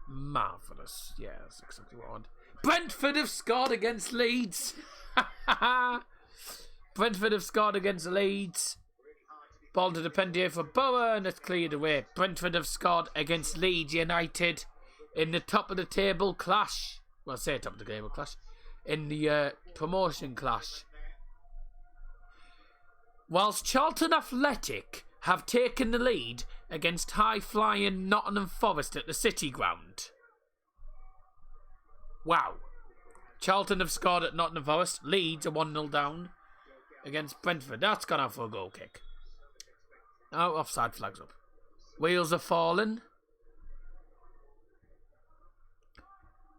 Marvellous. Yeah, that's exactly what I want. Brentford have scored against Leeds. Brentford have scored against Leeds. Ball to the penalty for Borough and it's cleared away. Brentford have scored against Leeds United in the top of the table clash. Well, I say top of the table clash. In the promotion clash. Whilst Charlton Athletic have taken the lead against high-flying Nottingham Forest at the City Ground. Wow. Charlton have scored at Nottingham Forest. Leeds are 1-0 down against Brentford. That's gone out for a goal kick. Now offside flags up. Wheels are falling.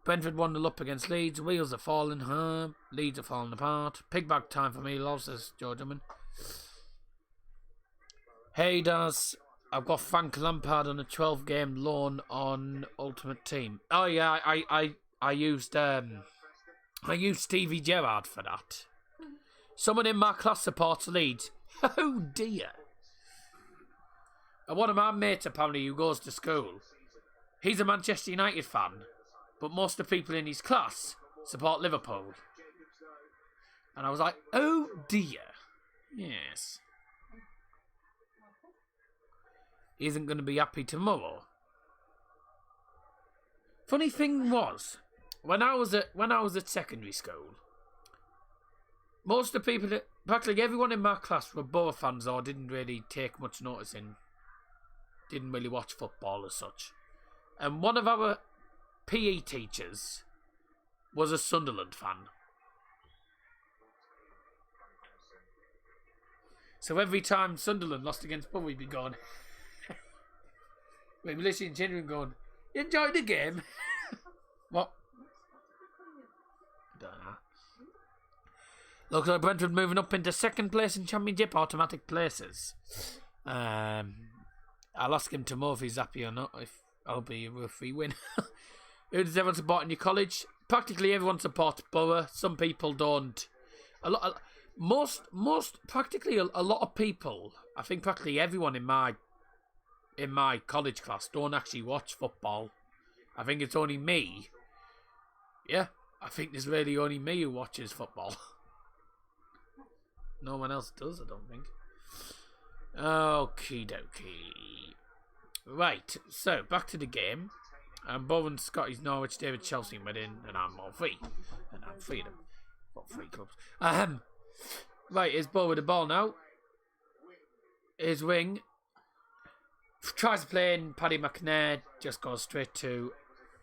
Brentford 1-0 up against Leeds. Wheels are falling. Leeds are falling apart. Pigback time for me, lol, says George Drummond. Hey, Daz. I've got Frank Lampard on a 12-game loan on Ultimate Team. Oh yeah, I used Stevie Gerrard for that. Someone in my class supports Leeds. Oh dear. And one of my mates apparently who goes to school, he's a Manchester United fan, but most of the people in his class support Liverpool. And I was like, oh dear. Yes. He isn't going to be happy tomorrow. Funny thing was, when I was at secondary school, most of the people, practically everyone in my class were Borough fans or didn't really take much notice in, didn't really watch football as such. And one of our PE teachers was a Sunderland fan. So every time Sunderland lost against Borough, we'd be going, we'd be listening to him going, you enjoyed the game? What? Don't know. Looks like Brentford moving up into second place in Championship, automatic places. I'll ask him tomorrow if he's happy or not. If I'll be if we win. Who does everyone support in your college? Practically everyone supports Borough. Some people don't. Practically a lot of people. I think practically everyone in my college class don't actually watch football. I think it's only me. Yeah, I think there's really only me who watches football. No one else does, I don't think. Okie dokie. Right, so back to the game. Bowen, Scotty's Norwich, David Chelsea went in, and I'm all free. And I'm free of them. Got 3 clubs. Right, here's Bowen with the ball now. Here's Wing. Tries to play in Paddy McNair, just goes straight to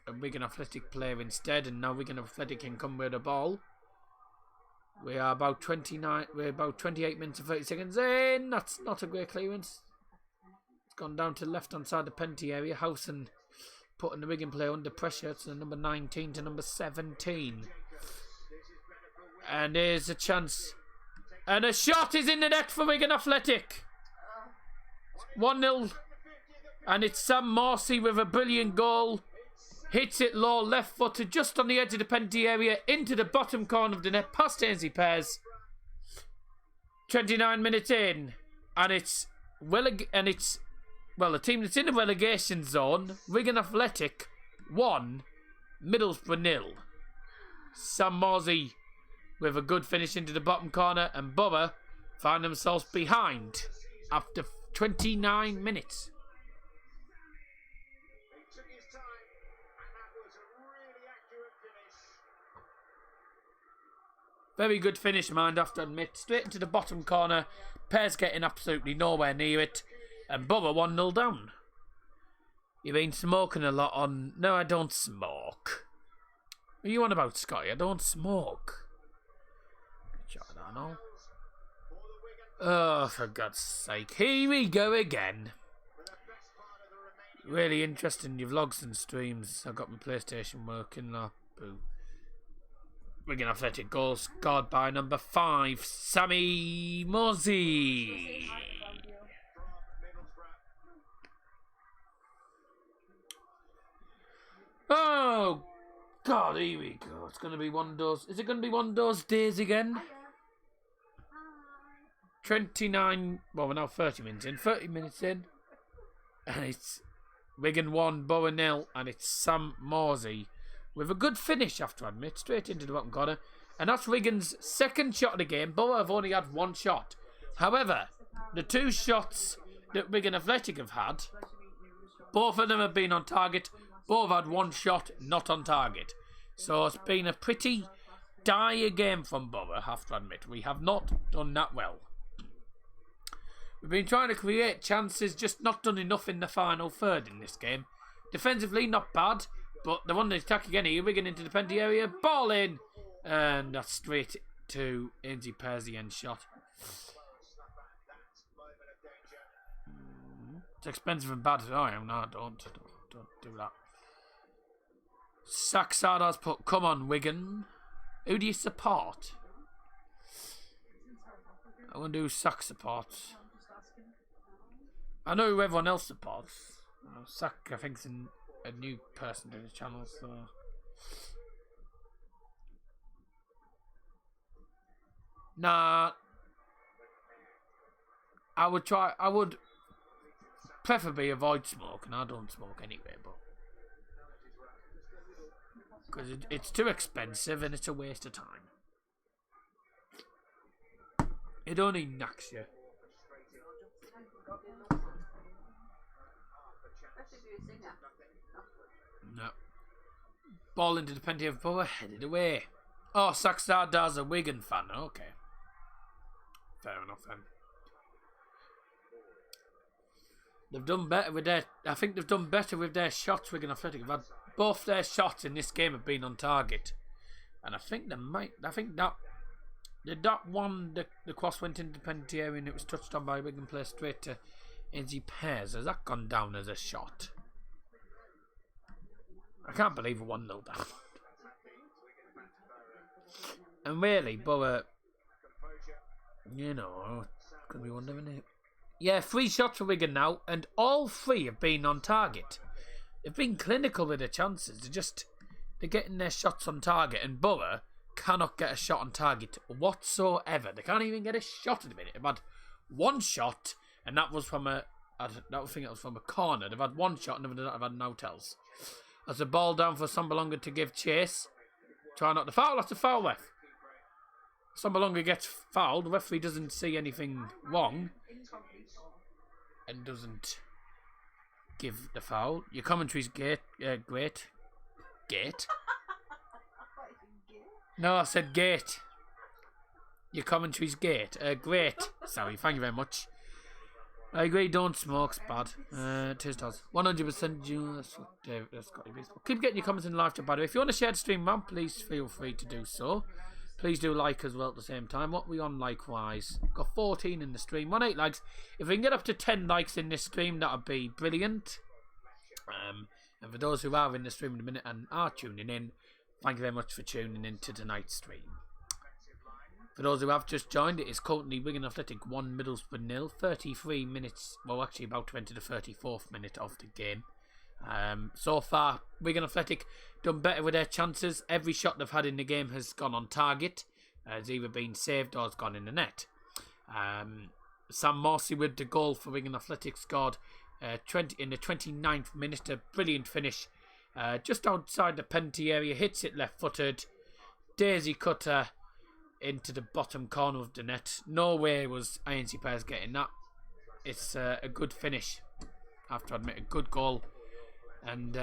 a Wigan Athletic player instead, and now Wigan Athletic can come with the ball. We are about 28 minutes and 30 seconds in. That's not a great clearance. It's gone down to the left-hand side of the penalty area. Howson putting the Wigan player under pressure. It's number 19 to number 17. And there's a chance. And a shot is in the net for Wigan Athletic. 1-0. And it's Sam Morsey with a brilliant goal. Hits it low, left footed, just on the edge of the penalty area, into the bottom corner of the net, past Ainsley Pears. 29 minutes in, and it's the team that's in the relegation zone, Wigan Athletic 1, Middlesbrough 0. Sam Morsey with a good finish into the bottom corner, and Borough find themselves behind after 29 minutes. Very good finish, mind, I have to admit. Straight into the bottom corner. Pear's getting absolutely nowhere near it. And Borough 1-0 down. You've been smoking a lot on... No, I don't smoke. What are you on about, Scotty? I don't smoke. Good shot, I know. Oh, for God's sake. Here we go again. Really interesting, your vlogs and streams. I've got my PlayStation working now. Boo. Wigan Athletic goal scored by number 5, Sammy Mosey. Oh, God, here we go. It's going to be one of those... Is it going to be one of those days again? 29... Well, we're now 30 minutes in. 30 minutes in. And it's Wigan 1, Borough 0. And it's Sam Morsey with a good finish, I have to admit. Straight into the bottom corner. And that's Wigan's second shot of the game. Borough have only had one shot. However, the 2 shots that Wigan Athletic have had, both of them have been on target. Both had 1 shot, not on target. So it's been a pretty dire game from Borough, I have to admit. We have not done that well. We've been trying to create chances, just not done enough in the final third in this game. Defensively, not bad, but they're on the attack again here. Wigan into the penalty area, ball in, and that's straight to Ainsley Pear's the end shot. It's expensive and bad. Oh, no, don't do that. Saxada's put, come on, Wigan. Who do you support? I wonder who Sack supports. I know who everyone else supports. Sack, I think, is a new person to the channel, so... Nah. I would preferably avoid smoke, and I don't smoke anyway, but... Because it's too expensive and it's a waste of time. It only knacks you. No. Ball into the penalty of Borough, headed away. Oh, Saxada's a Wigan fan. Okay. Fair enough then. They've done better with their... I think they've done better with their shots, Wigan Athletic. Have had both their shots in this game have been on target. And I think they might... I think that... That one, the cross went into the penalty area and it was touched on by Wigan player straight to Ainsley Pear's. Has that gone down as a shot? I can't believe a 1-0 down. And really, Borough... You know, could be one, isn't it? Yeah, 3 shots for Wigan now, and all 3 have been on target. They've been clinical with their chances. They're getting their shots on target, and Borough cannot get a shot on target whatsoever. They can't even get a shot at the minute. They've had 1 shot, and that was from a... I think it was from a corner. They've had 1 shot, and they've had no tells. That's a ball down for Sambalonga to give chase. Try not to foul. That's a foul, ref. Sambalonga gets fouled. The referee doesn't see anything wrong and doesn't give the foul. Your commentary's great. Gate? No, I said gate. Your commentary's gate. Great. Sorry, thank you very much. I agree, don't smoke, it's bad. Tis does. 100% that's what that's got to be. Keep getting your comments in live chat, by the way. If you want to share the stream, man, please feel free to do so. Please do like as well at the same time. What we on likewise? Got 14 in the stream. 8 likes. If we can get up to 10 likes in this stream, that would be brilliant. And for those who are in the stream in a minute and are tuning in, thank you very much for tuning in to tonight's stream. For those who have just joined, it is currently Wigan Athletic 1, Middlesbrough 0. 33 minutes, well actually about to enter the 34th minute of the game. So far, Wigan Athletic done better with their chances. Every shot they've had in the game has gone on target. Has either been saved or has gone in the net. Sam Morsey with the goal for Wigan Athletic scored in the 29th minute. A brilliant finish. Just outside the penalty area, hits it left-footed. Daisy cutter into the bottom corner of the net. No way was Ainsley Pear's getting that. It's a good finish. I have to admit, a good goal. And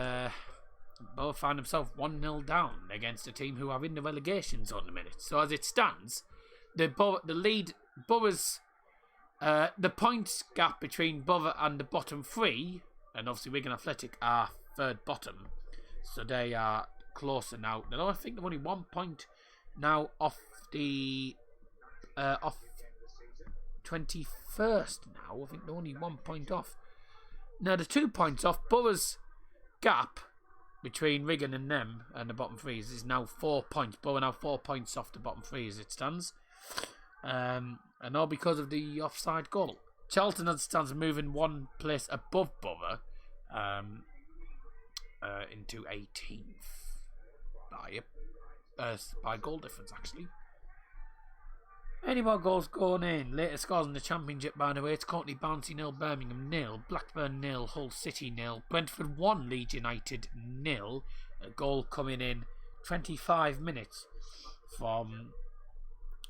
Borough find themselves 1-0 down against a team who are in the relegation zone at the minute. So as it stands, the points gap between Borough and the bottom three, and obviously Wigan Athletic are third bottom, so they are closer now. I think they're only 1 point now off the off 21st now. I think they're only 1 point off. Now the 2 points off Borough's gap between Wigan and them and the bottom threes is now 4 points. Borough now 4 points off the bottom three as it stands. And all because of the offside goal. Charlton as it stands moving 1 place above Borough into 18th by goal difference actually. Any more goals going in? Later scores in the Championship, by the way. It's Courtney Bouncy 0, Birmingham 0, Blackburn 0, Hull City 0, Brentford 1, Leeds United 0. A goal coming in 25 minutes from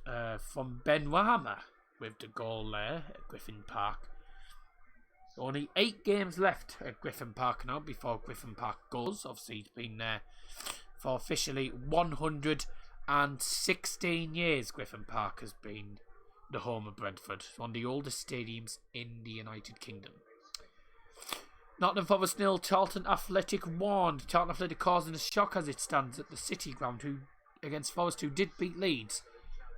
Ben Wahama with the goal there at Griffin Park. Only 8 games left at Griffin Park now before Griffin Park goes. Obviously, he's been there for officially 116 years. Griffin Park has been the home of Brentford. It's one of the oldest stadiums in the United Kingdom. Nottingham Forest 0, Charlton Athletic 1. Charlton Athletic causing a shock as it stands at the City Ground against Forest, who did beat Leeds.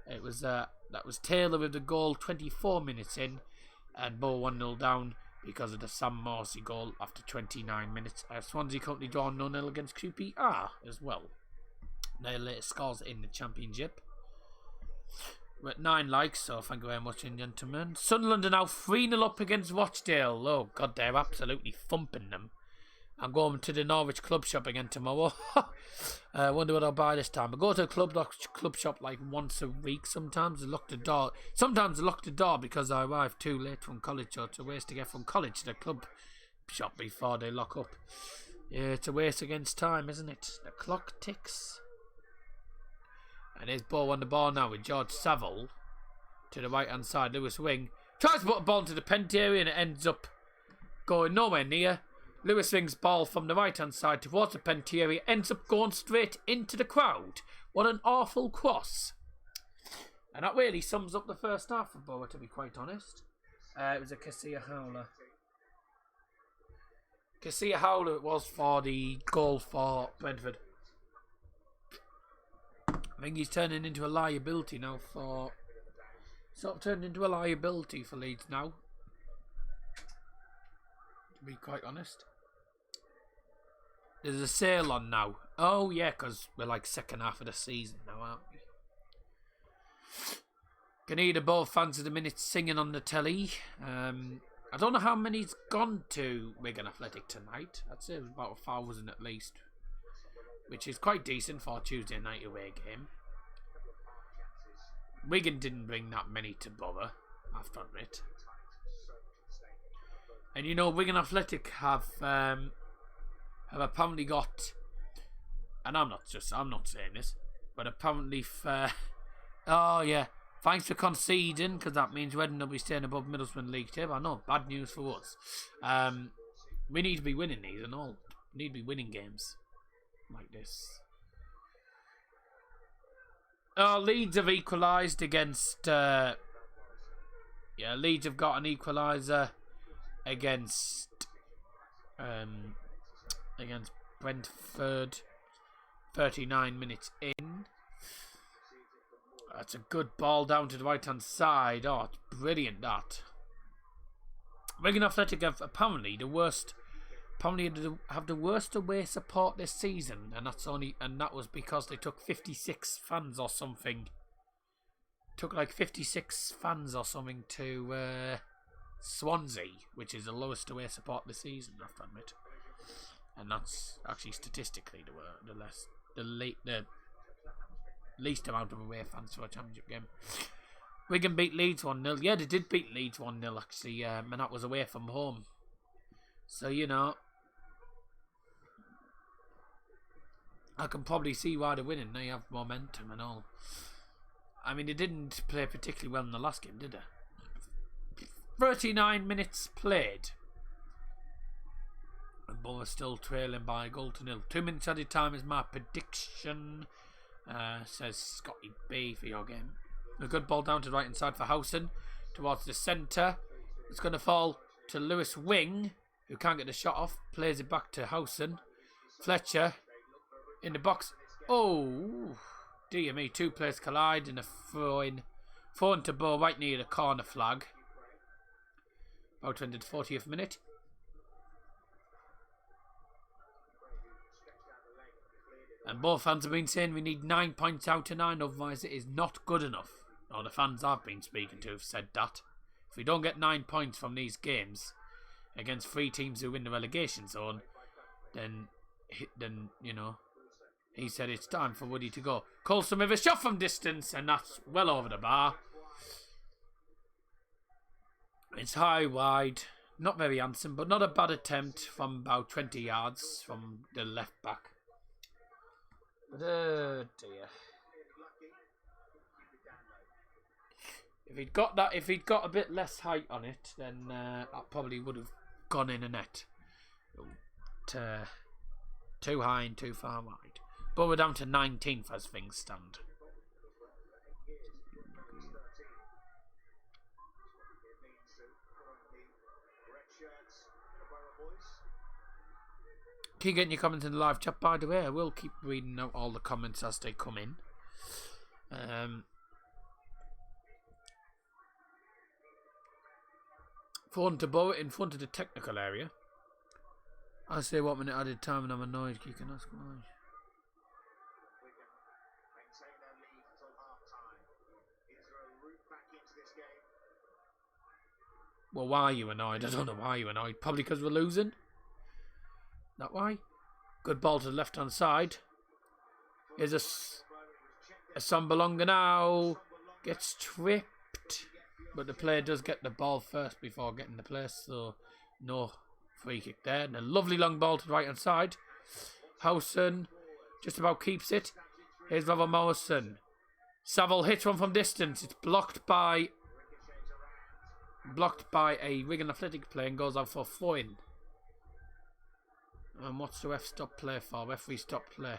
It was that was Taylor with the goal 24 minutes in, and Borough 1-0 down because of the Sam Morsey goal after 29 minutes. Swansea currently drawn 0-0 against QPR as well. Their latest scores in the Championship. We're at 9 likes, so thank you very much, gentlemen. Sunderland are now 3-0 up against Rochdale. Oh God, they're absolutely thumping them. I'm going to the Norwich club shop again tomorrow. Wonder what I'll buy this time. I go to a club shop like once a week. Sometimes I lock the door. Sometimes I lock the door because I arrive too late from college, so it's a waste to get from college to the club shop before they lock up. Yeah, it's a waste against time, isn't it? The clock ticks. And there's Ball on the ball now with George Saville to the right hand side. Lewis Wing tries to put a ball into the penalty area and it ends up going nowhere near. Lewis Wing's ball from the right hand side towards the penalty area ends up going straight into the crowd. What an awful cross. And that really sums up the first half of Borough, to be quite honest. It was a Casilla howler. Casilla howler it was for the goal for Brentford. I think he's turning into a liability now for... Sort of turned into a liability for Leeds now. To be quite honest. There's a sale on now. Oh yeah, because we're like second half of the season now, aren't we? Can hear the both fans of the minute singing on the telly. I don't know how many's gone to Wigan Athletic tonight. I'd say it was about 1,000 at least. Which is quite decent for a Tuesday night away game. Wigan didn't bring that many to Borough, I have to admit. And you know, Wigan Athletic have apparently got, and I'm not saying this, but apparently oh yeah, thanks for conceding, because that means Reading will be staying above Middlesbrough League table. I know, bad news for us. We need to be winning these and all. We need to be winning games like this. Leeds have equalised against Leeds have got an equaliser against Brentford 39 minutes in. That's a good ball down to the right hand side. Oh, it's brilliant that. Wigan Athletic have apparently have the worst away support this season, and that was because they took 56 fans or something. Took like 56 fans or something to Swansea, which is the lowest away support this season, I have to admit. And that's actually statistically the least amount of away fans for a championship game. Wigan beat Leeds 1-0. Yeah, they did beat Leeds 1-0 actually, and that was away from home. So, you know, I can probably see why they're winning. They have momentum and all. I mean, they didn't play particularly well in the last game, did they? 39 minutes played. And Borough still trailing by a goal to nil. 2 minutes added time is my prediction. Says Scotty B for your game. A good ball down to the right hand side for Howson. Towards the centre. It's going to fall to Lewis Wing, who can't get the shot off. Plays it back to Howson. Fletcher in the box. Oh, dear me. Two players collide in a throw-in. Thrown to Bow right near the corner flag. About into the 40th minute. And both fans have been saying we need 9 points out of 9, otherwise it is not good enough. Or the fans I've been speaking to have said that. If we don't get 9 points from these games against 3 teams who win the relegation zone, then you know, he said it's time for Woody to go. Coulson with a shot from distance, and that's well over the bar. It's high, wide, not very handsome, but not a bad attempt from about 20 yards from the left back. But oh dear. If he'd got a bit less height on it, then that probably would have gone in a net. But, too high and too far wide. But we're down to 19th as things stand. Keep getting your comments in the live chat, by the way. I will keep reading out all the comments as they come in. Phone to Bow in front of the technical area. I say what minute added time and I'm annoyed. You can ask why. Well, why are you annoyed? I don't know why you're annoyed. Probably because we're losing. That why? Good ball to the left hand side. Here's a Sambalonga now. Gets tripped. But the player does get the ball first before getting the place. So no free kick there. And a lovely long ball to the right hand side. Howson just about keeps it. Here's Robert Morrison. Saville hits one from distance. It's blocked by a Wigan Athletic player and goes out for a throw-in. And what's the ref stop play for? Referee stop play.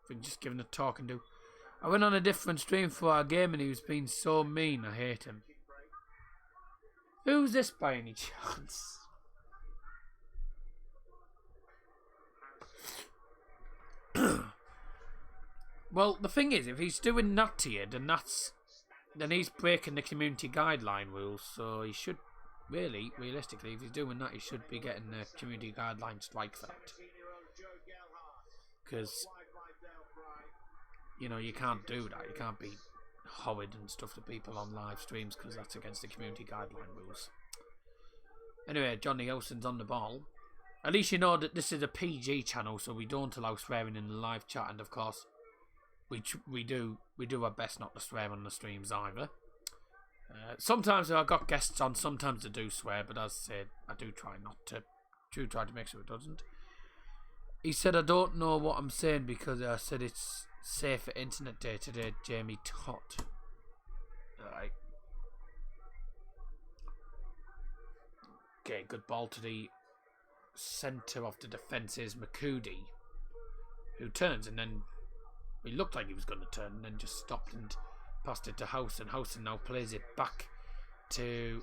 Been just giving a talk and do. I went on a different stream for our game and he was being so mean. I hate him. Who's this by any chance? Well, the thing is, if he's doing that to you, then he's breaking the community guideline rules. So he should. Really, realistically, if he's doing that, he should be getting a community guideline strike for that. Because, you know, you can't do that. You can't be horrid and stuff to people on live streams because that's against the community guideline rules. Anyway, Johnny Olsen's on the ball. At least you know that this is a PG channel, so we don't allow swearing in the live chat. And, of course, we do our best not to swear on the streams either. Sometimes I've got guests on, sometimes I do swear, but as I said, I do try to make sure it doesn't. He said, I don't know what I'm saying because I said it's safe for internet day today, Jamie Tot. Alright. Okay, good ball to the centre of the defence is Makudi, who turns and then he looked like he was going to turn and then just stopped and passed it to Howson. Howson now plays it back to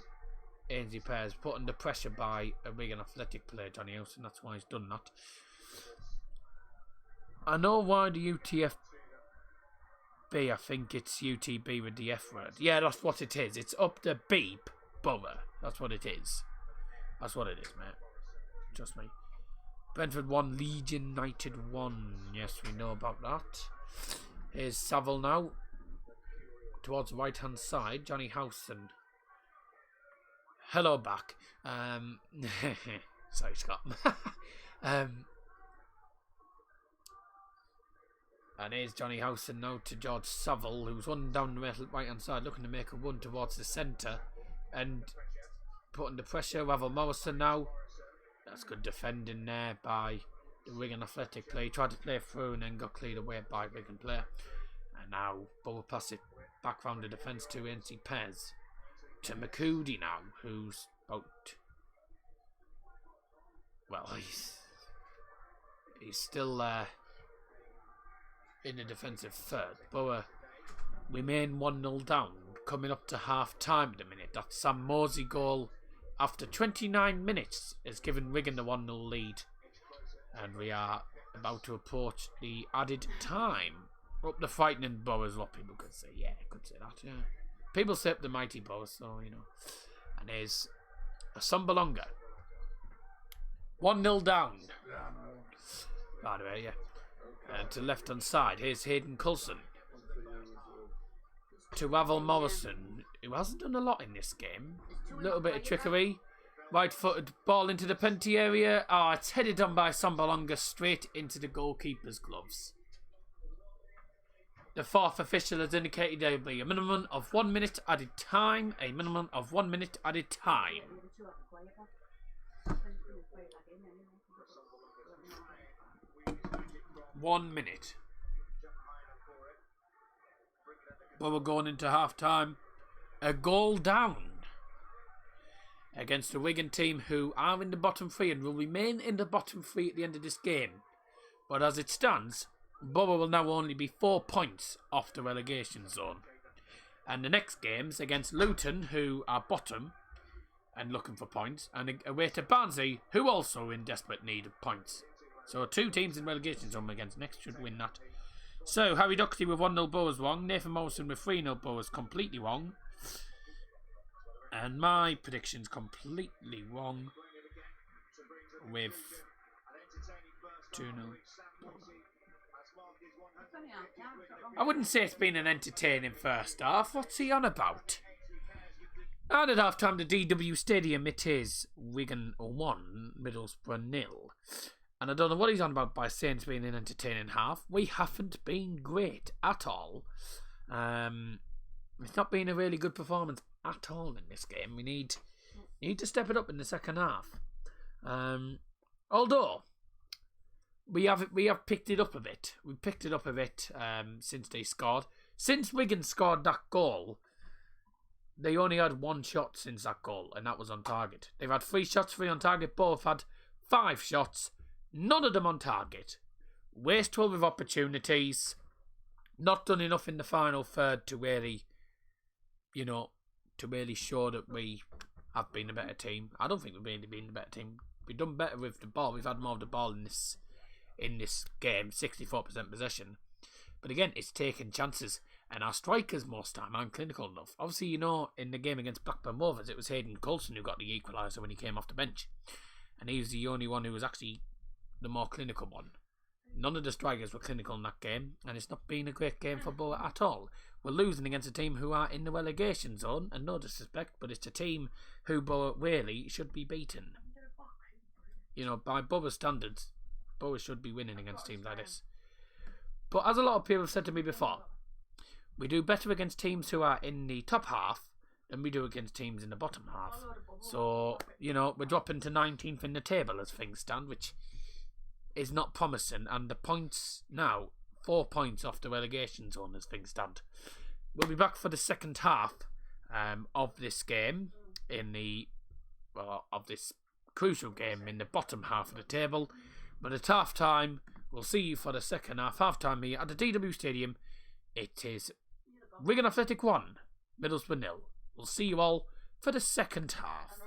Ainsley Pears, put under pressure by a Wigan Athletic player, Johnny Howson. That's why he's done that. I know why the UTFB, I think it's UTB with the F word. Yeah, that's what it is. It's up the beep, Borough. That's what it is. That's what it is, mate. Trust me. Brentford 1, Legion United 1. Yes, we know about that. Here's Saville now. Towards the right hand side, Johnny Howson. Hello back. Sorry, Scott. And here's Johnny Howson now to George Saville, who's running down the right hand side, looking to make a run towards the centre and putting the pressure. Ravel Morrison now. That's good defending there by the Wigan Athletic player. He tried to play through and then got cleared away by Wigan player. And now Bow pass it back round the defence to NC Pez. To Makudi now, who's about well, he's still in the defensive third. Borough remain 1-0 down, coming up to half time at the minute. That Sam Morsey goal after 29 minutes has given Wigan the 1-0 lead, and we are about to approach the added time. Up the frightening Borough is what people could say. Yeah, could say that. Yeah, people say up the mighty Borough, so you know. And there's a Sumbalonga. 1-0 down. By the way, yeah. And to left hand side, here's Hayden Coulson. To Ravel Morrison, who hasn't done a lot in this game. A little bit of trickery. Right footed ball into the penalty area. It's headed on by Sumbalonga straight into the goalkeeper's gloves. The fourth official has indicated there will be a minimum of 1 minute added time. A minimum of 1 minute added time. 1 minute. But we're going into half time. A goal down against the Wigan team, who are in the bottom three and will remain in the bottom three at the end of this game. But as it stands, Borough will now only be 4 points off the relegation zone. And the next game's against Luton, who are bottom and looking for points, and away to Barnsley, who also are in desperate need of points. So 2 teams in relegation zone against next should win that. So Harry Doherty with 1-0 Borough's wrong. Nathan Morrison with 3-0 Borough's completely wrong. And my prediction's completely wrong with 2-0. I wouldn't say it's been an entertaining first half. What's he on about? And at half time, the DW Stadium, it is Wigan 1, Middlesbrough 0. And I don't know what he's on about by saying it's been an entertaining half. We haven't been great at all. It's not been a really good performance at all in this game. We need to step it up in the second half. Although we have picked it up a bit. We picked it up a bit since they scored. Since Wigan scored that goal, they only had 1 shot since that goal, and that was on target. They've had 3 shots, 3 on target. Both had 5 shots, none of them on target. Wasteful with opportunities. Not done enough in the final third to really, show that we have been a better team. I don't think we've really been a better team. We've done better with the ball. We've had more of the ball in this game, 64% possession. But again, it's taking chances. And our strikers most time aren't clinical enough. Obviously, in the game against Blackburn Rovers, it was Hayden Coulson who got the equaliser when he came off the bench. And he was the only one who was actually the more clinical one. None of the strikers were clinical in that game, and it's not been a great game for Borough at all. We're losing against a team who are in the relegation zone, and no disrespect, but it's a team who Borough really should be beaten. By Borough standards, Borough should be winning against teams like this. But as a lot of people have said to me before, we do better against teams who are in the top half than we do against teams in the bottom half. So, we're dropping to 19th in the table as things stand, which is not promising. And the points now, 4 points off the relegation zone as things stand. We'll be back for the second half of this game, of this crucial game in the bottom half of the table. But at half time, we'll see you for the second half. Half time here at the DW Stadium. It is Wigan Athletic 1, Middlesbrough 0. We'll see you all for the second half.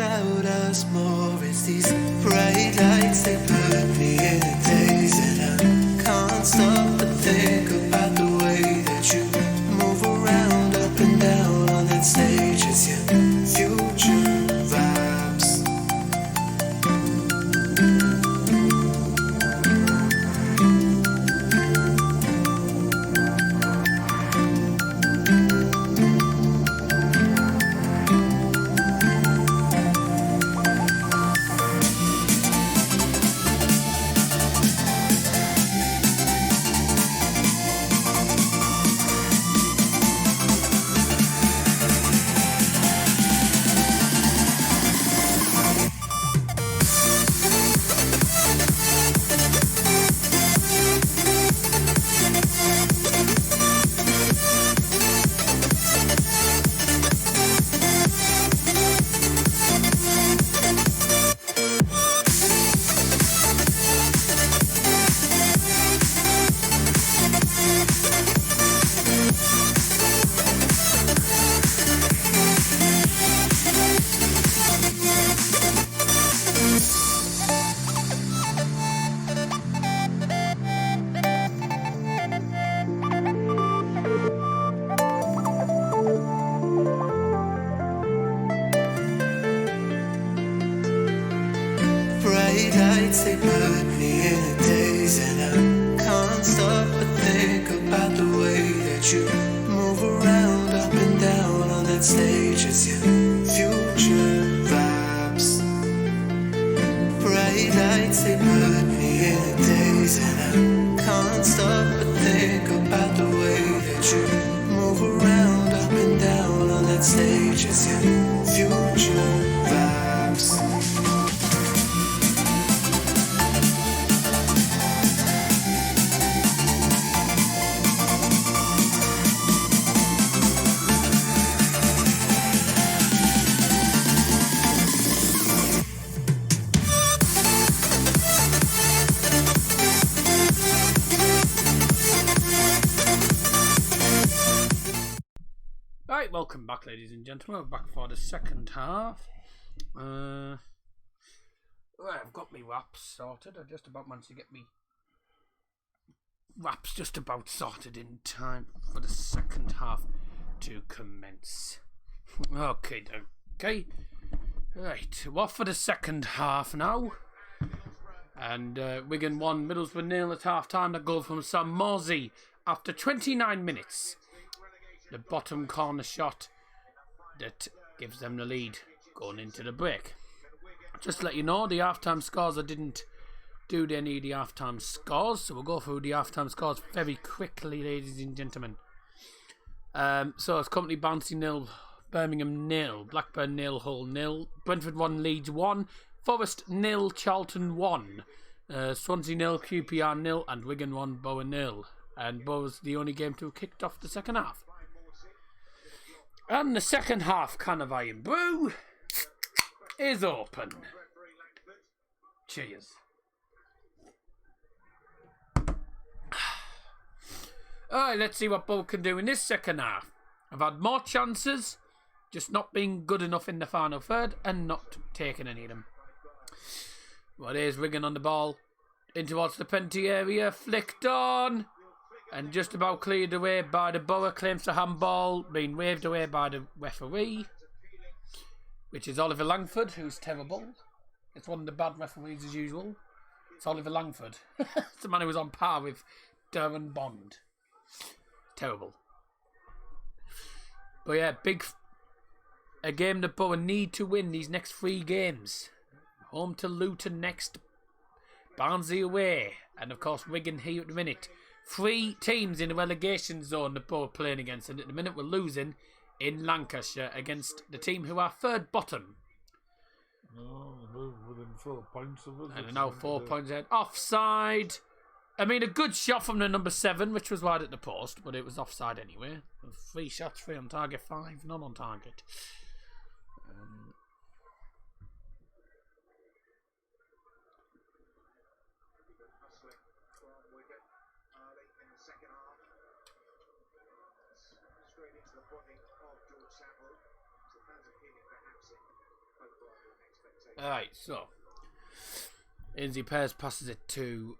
about us more. It's these bright lights, they put me in a daze, and I can't stop but think about the way that you move around up and down on that stage. It's your future vibes. Bright lights, they put me in a daze, and I can't stop but think about the way that you move around up and down on that stage. It's your future vibes. Bright lights, they put me in a daze, and I can't stop but think about the way that you move around up and down on that stage. It's your future vibes. Right, welcome back, ladies and gentlemen. We're back for the second half. Right, I've got me wraps sorted. I just about managed to get me wraps just about sorted in time for the second half to commence. Okay. Right, we're off for the second half now. And Wigan won, Middlesbrough 0 at half time. The goal from Sam Morsey after 29 minutes. The bottom corner shot that gives them the lead going into the break. Just to let you know, the half-time scores, I didn't do any of the half-time scores, so we'll go through the half-time scores very quickly, ladies and gentlemen. So it's Company Bouncy 0, Birmingham 0, Blackburn 0, Hull 0, Brentford 1, Leeds 1, Forest 0, Charlton 1, Swansea 0, QPR 0, and Wigan 1, Borough 0. And Borough's the only game to have kicked off the second half. And the second half can of Iron Brew is open. Cheers. Alright, let's see what Borough can do in this second half. I've had more chances, just not being good enough in the final third and not taking any of them. Well, here's Wigan on the ball. In towards the penalty area, flicked on. And just about cleared away by the Borough, claims the handball, being waved away by the referee, which is Oliver Langford, who's terrible. It's one of the bad referees as usual. It's Oliver Langford. It's the man who was on par with Darren Bond. Terrible. But yeah, a game that Borough need to win these next 3 games. Home to Luton next, Barnsley away, and of course Wigan here at the minute. 3 teams in the relegation zone that Borough playing against, and at the minute we're losing in Lancashire against the team who are third bottom. No, within 4 points of us. And are now 4 points ahead. Offside. I mean, a good shot from the number 7, which was wide at the post, but it was offside anyway. 3 shots, 3 on target, 5 none on target. Alright, so Ainsley Pears passes it to,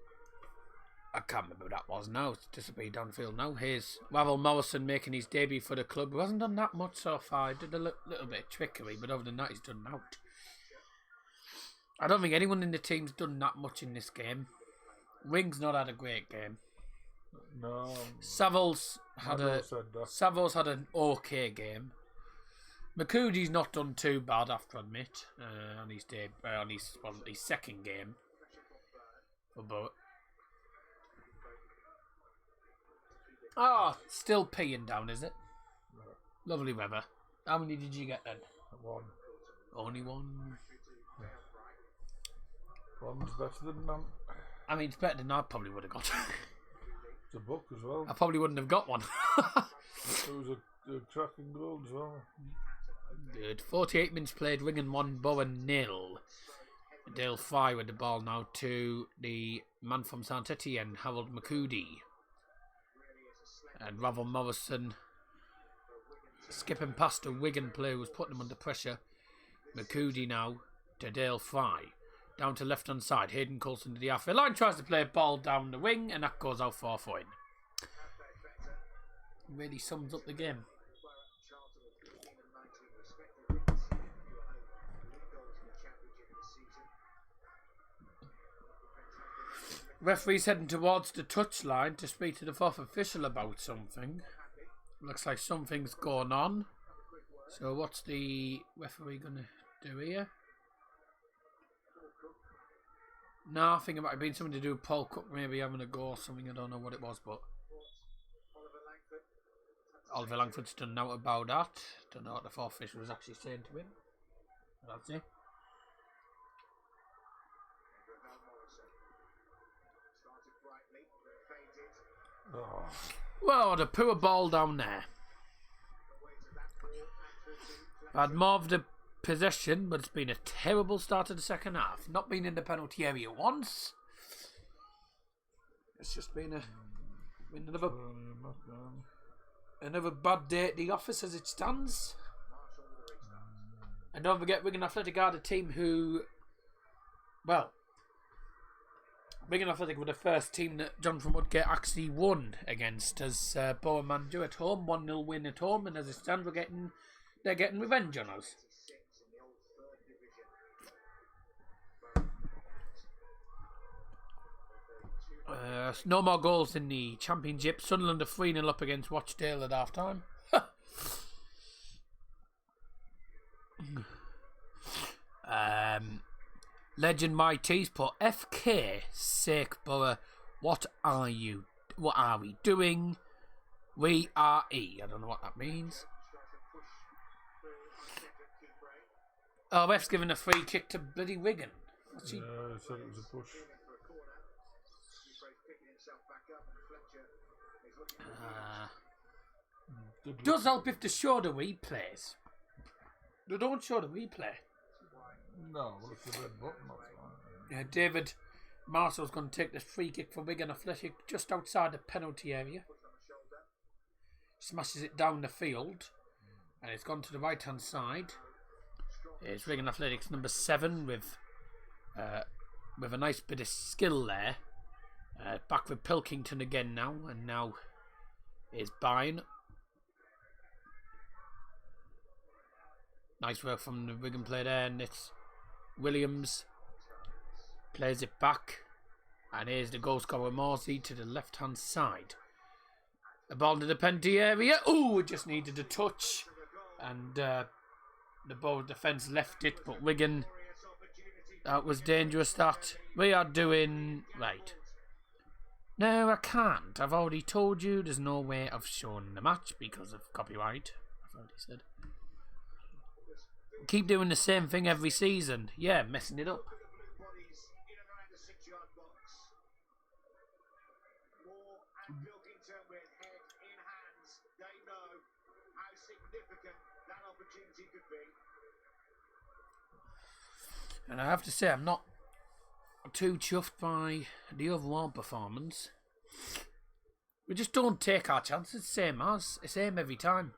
I can't remember who that was now, it's disappeared downfield now. Here's Ravel Morrison making his debut for the club. He hasn't done that much so far. He did a little bit of trickery, but other than that he's done out. I don't think anyone in the team's done that much in this game. Wing's not had a great game. No. Savills had an okay game. McCoody's not done too bad, I have to admit, on his second game. But still peeing down, is it? No. Lovely weather. How many did you get then? One. Only one. One's better than none. I mean, it's better than I probably would have got. It's a book as well. I probably wouldn't have got one. It was a tracking goal as well. Good. 48 minutes played. Wigan 1, Bowen 0. Dale Fry with the ball now to the man from Saint Etienne, Harold McCoody. And Ravel Morrison skipping past a Wigan player who was putting him under pressure. McCoody now to Dale Fry. Down to left hand side. Hayden Coulson to the halfway line. Tries to play a ball down the wing and that goes out for a throw-in. Really sums up the game. Referee's heading towards the touchline to speak to the fourth official about something. Looks like something's going on. So what's the referee going to do here? No, I think it might have been something to do with Paul Cook maybe having a go or something. I don't know what it was, but Oliver Langford's done out about that. Don't know what the fourth official was actually saying to him. That's it. Oh. Well, the poor ball down there. Had more of the possession, but it's been a terrible start to the second half. Not been in the penalty area once. It's just been another bad day at the office as it stands. And don't forget, Wigan Athletic are the team who, well, Wigan Athletic were the first team that Jonathan Woodgate actually won against as Bowen Mandu at home, 1-0 win at home, and as it stands, they're getting revenge on us. No more goals in the Championship. Sunderland are 3-0 up against Rochdale at half time. Legend My T's put FK sake Borough. What are we doing? We are E. I don't know what that means. Oh, ref's given a free kick to bloody Wigan. Yeah, I said it was a push. Does help if they show the replays. They don't show the replay. No, well, it's a red button, that's fine. Yeah, David Marshall's going to take this free kick for Wigan Athletic just outside the penalty area. Smashes it down the field. And it's gone to the right hand side. It's Wigan Athletics number 7 with a nice bit of skill there. Back with Pilkington again now. And now is Byrne. Nice work from the Wigan player there. And it's Williams. Plays it back. And here's the goal scorer Morsey to the left hand side. The ball into the penalty area. Ooh, it just needed a touch. And the ball defence left it. But Wigan, that was dangerous. That we are doing right. No, I can't. I've already told you there's no way of showing the match because of copyright. I've already said. Keep doing the same thing every season. Yeah, messing it up. And I have to say, I'm not too chuffed by the overall performance. We just don't take our chances, same every time.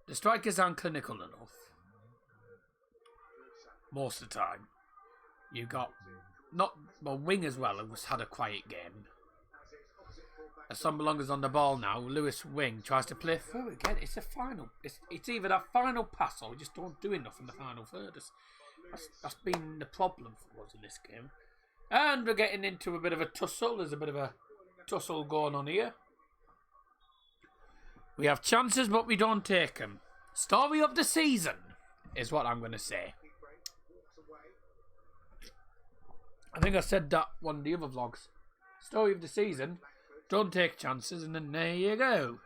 The strikers aren't clinical enough. most of the time. You got Wing as well, who's had a quiet game. As some belongers on the ball now, Lewis Wing tries to play through again. It's a final. It's either that final pass or we just don't do enough in the final third. That's been the problem for us in this game. And we're getting into a bit of a tussle. There's a bit of a tussle going on here. We have chances, but we don't take them. Story of the season is what I'm going to say. I think I said that one of the other vlogs. Story of the season. Don't take chances, and then there you go.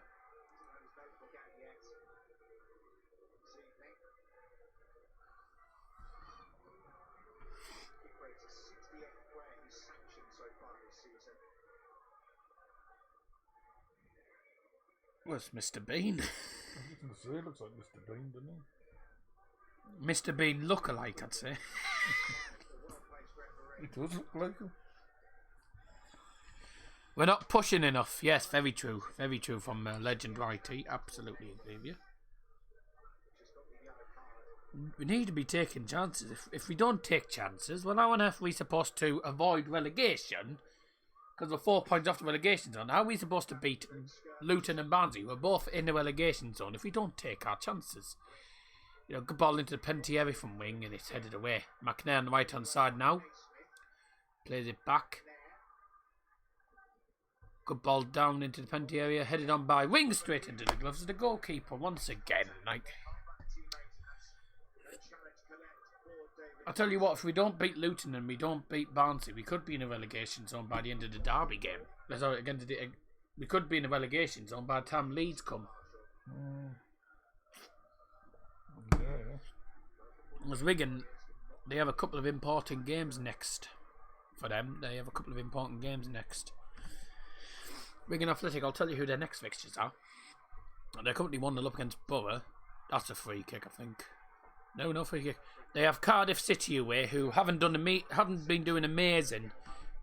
Where's Mr. Bean? I was going to say, it looks like Mr. Bean, doesn't he? Mr. Bean look-alike, I'd say. It does look like him. We're not pushing enough. Yes, very true. Very true from Legend YT. Absolutely agree with you. We need to be taking chances. If we don't take chances, well, how on earth are we supposed to avoid relegation? Because we're 4 points off the relegation zone. How are we supposed to beat Luton and Barnsley? We're both in the relegation zone if we don't take our chances. You know, good ball into the penalty area from Wing and it's headed away. McNair on the right hand side now. Plays it back. Good ball down into the penalty area, headed on by Wing straight into the gloves of the goalkeeper once again. I'll tell you what, if we don't beat Luton and we don't beat Barnsley, we could be in a relegation zone by the end of the Derby game. We could be in a relegation zone by the time Leeds come. As Wigan, they have a couple of important games next. For them, they have a couple of important games next. Wigan Athletic, I'll tell you who their next fixtures are. They're currently 1-0 up against Borough. That's a free kick, I think. No free kick. They have Cardiff City away, who haven't been doing amazing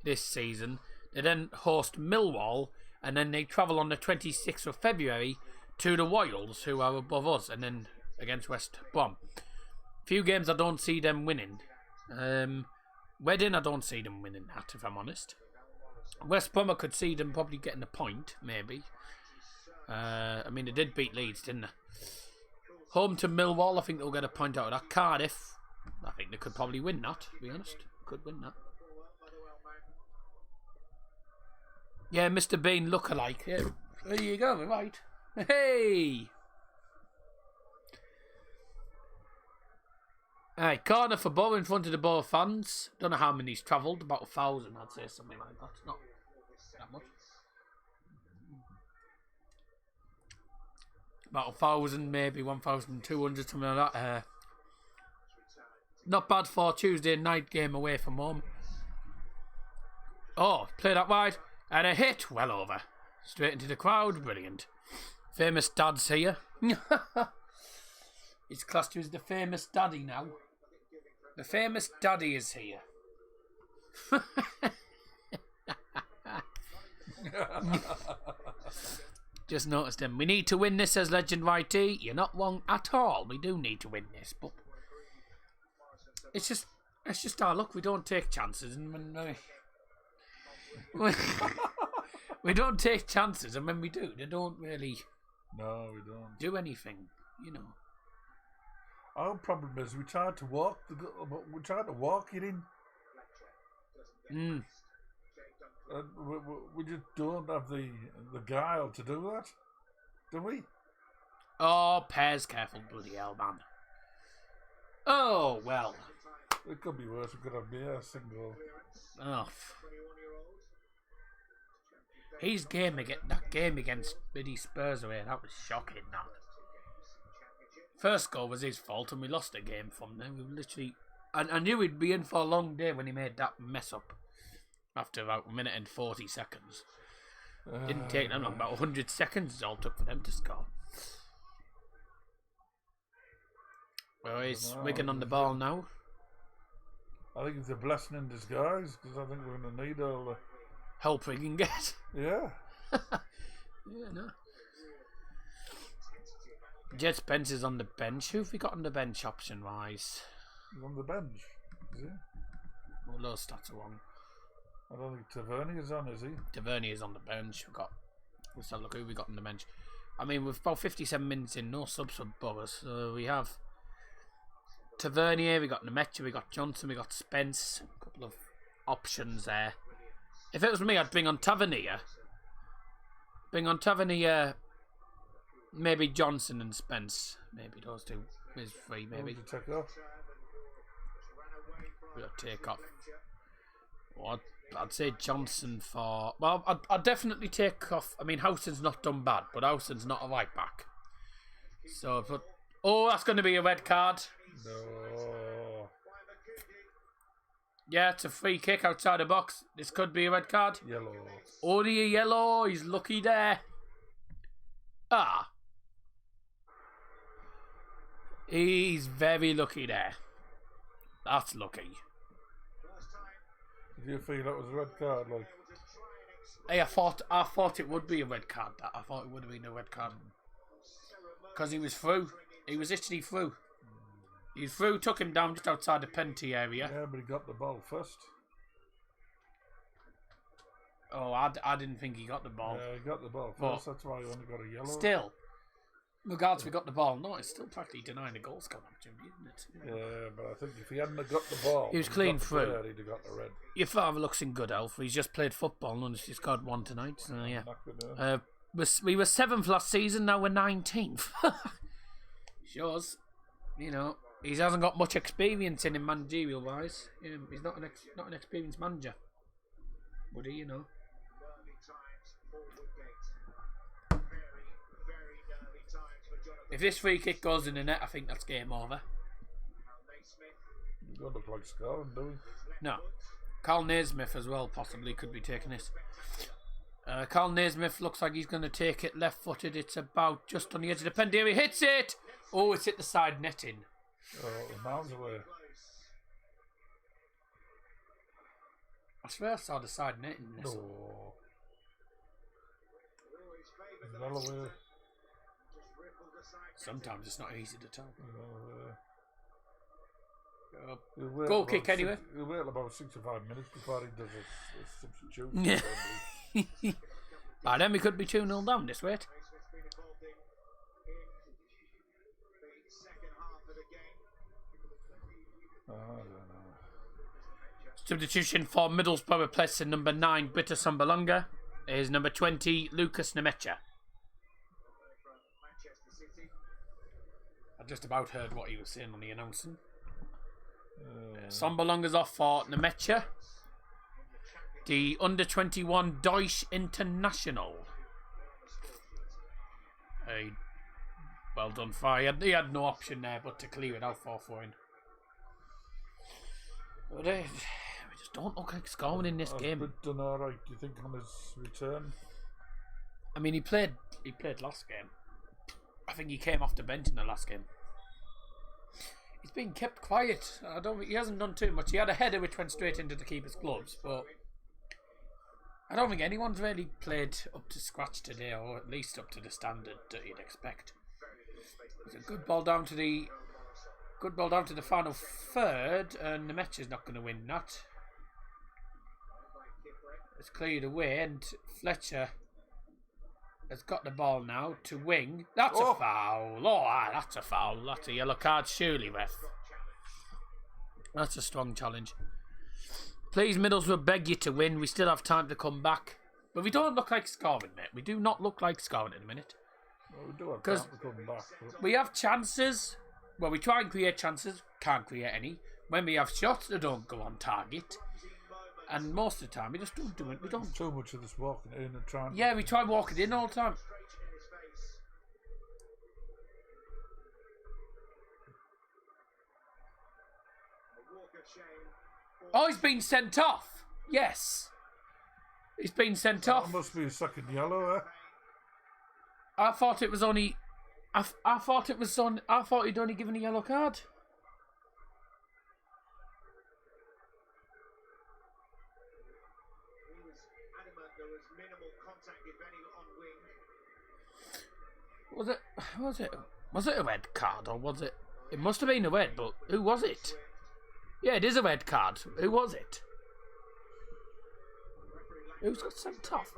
this season. They then host Millwall, and then they travel on the 26th of February to the Royals, who are above us, and then against West Brom. Few games I don't see them winning. Reading, I don't see them winning that, if I'm honest. West Brom, I could see them probably getting a point, maybe. I mean, they did beat Leeds, didn't they? Home to Millwall, I think they'll get a point out of that. Cardiff, I think they could probably win that, to be honest. Could win that. Yeah, Mr. Bean look-alike. Yeah, there you go, right. Hey! Alright, corner for Borough in front of the Borough fans. Don't know how many he's travelled, about 1,000, I'd say, something like that. Not that much. About 1,000, maybe 1,200, something like that. Not bad for a Tuesday night game away from home. Oh, play that wide. And a hit, well over. Straight into the crowd, brilliant. Famous dad's here. He's classed as the famous daddy now. The famous daddy is here. Just noticed him. We need to win this, says Legend YT. You're not wrong at all. We do need to win this, but it's just our luck. We don't take chances, and when we don't take chances, and when we do, they don't really. No, we don't do anything. You know. Our problem is we tried to walk it in. We just don't have the guile to do that, do we? Oh, Pez, careful, bloody hell, man. Oh, well. It could be worse. We could have a single. Oh. That game against Biddy Spurs away, that was shocking, that. First goal was his fault and we lost the game from there. We literally... I knew he'd be in for a long day when he made that mess up. After about 1 minute and 40 seconds. Didn't take them long, about 100 seconds it all took for them to score. Well, he's Wigan on the ball now. I think it's a blessing in disguise, because I think we're going to need all the help we can get. Yeah. Yeah, no. Jet Spencer's on the bench. Who have we got on the bench option-wise? He's on the bench, is he? Well, those stats are wrong. I don't think Tavernier is on, is he? Tavernier is on the bench. Let's have a look who we got on the bench. I mean, we've about 57 minutes in, no subs for Boroughs. So we have Tavernier, we got Nemecha, we got Johnson, we got Spence. A couple of options there. If it was me, I'd bring on Tavernier. Maybe Johnson and Spence. Maybe those two is free, maybe. To take off. We'll take off. Well, I'd say Johnson for... Well, I'd definitely take off... I mean, Howson's not done bad, but Howson's not a right back. So, but... Oh, that's going to be a red card. No. Yeah, it's a free kick outside the box. This could be a red card. Yellow. Only a yellow. He's lucky there. Ah. He's very lucky there. That's lucky. Did you feel that was a red card? Like, Hey, I thought it would be a red card. I thought it would have been a red card. Because he was through. He was actually through. He's through, took him down just outside the penalty area. yeah, but he got the ball first. Oh, I didn't think he got the ball. Yeah, he got the ball But first. That's why he only got a yellow. Still, regardless we got the ball, no, it's still practically denying a goal scoring opportunity, isn't it? Yeah, but I think if he hadn't have got the ball, He was and clean got the through. player, he'd have got the red. Your father looks in good health. He's just played football and he's got one tonight. So yeah. Not good, We were 7th last season. Now we're 19th. Shows, you know, he hasn't got much experience in him managerial wise. He's not an experienced manager. Would he? You know. If this free kick goes in the net, I think that's game over. You don't look like scoring, do we? No. Carl Naismith as well possibly could be taking this. Carl Naismith looks like he's going to take it left-footed. It's about just on the edge of the penalty area. He hits it! Oh, it's hit the side netting. Oh, it was miles away. I swear I saw the side netting. No. Well away. Sometimes it's not easy to tell. He'll Goal wait kick about anyway. He'll wait about 65 minutes before he does a substitute. Yeah. By then we could be 2-0 down this rate. I don't know. Substitution for Middlesbrough replacing number 9 Bitter Sambalonga is number 20 Lucas Nemecha. I just about heard what he was saying on the announcing. Sambalonga's off for Nemecha. The under-21 Deutsch International. Well done, Fire. He had no option there but to clear it out for him. But we just don't look like scoring in this game. But done alright, do you think, on his return? I mean, he played last game. I think he came off the bench in the last game. He's been kept quiet. He hasn't done too much. He had a header which went straight into the keeper's gloves, but I don't think anyone's really played up to scratch today, or at least up to the standard that you'd expect. It's a good ball down to the final third, and Nemecha's not going to win that. It's cleared away, and Fletcher has got the ball now to wing. That's a foul. Oh, that's a foul. That's a yellow card, surely, ref. That's a strong challenge. Please, Middlesbrough, beg you to win. We still have time to come back. But we don't look like scoring, mate. We do not look like scoring in a minute. Well, we do have time to come back. But We have chances. Well, we try and create chances. Can't create any. When we have shots, they don't go on target. And most of the time, we just don't do it. We don't. too much of this walking in and trying. Yeah, we try walking in all the time. Oh, he's been sent off. Yes. He's been sent off. That must be a second yellow, eh? I thought it was only... I thought he'd only given a yellow card. Was it a red card, or was it... It must have been a red, but who was it? Yeah, it is a red card. Who was it? Who's got sent off?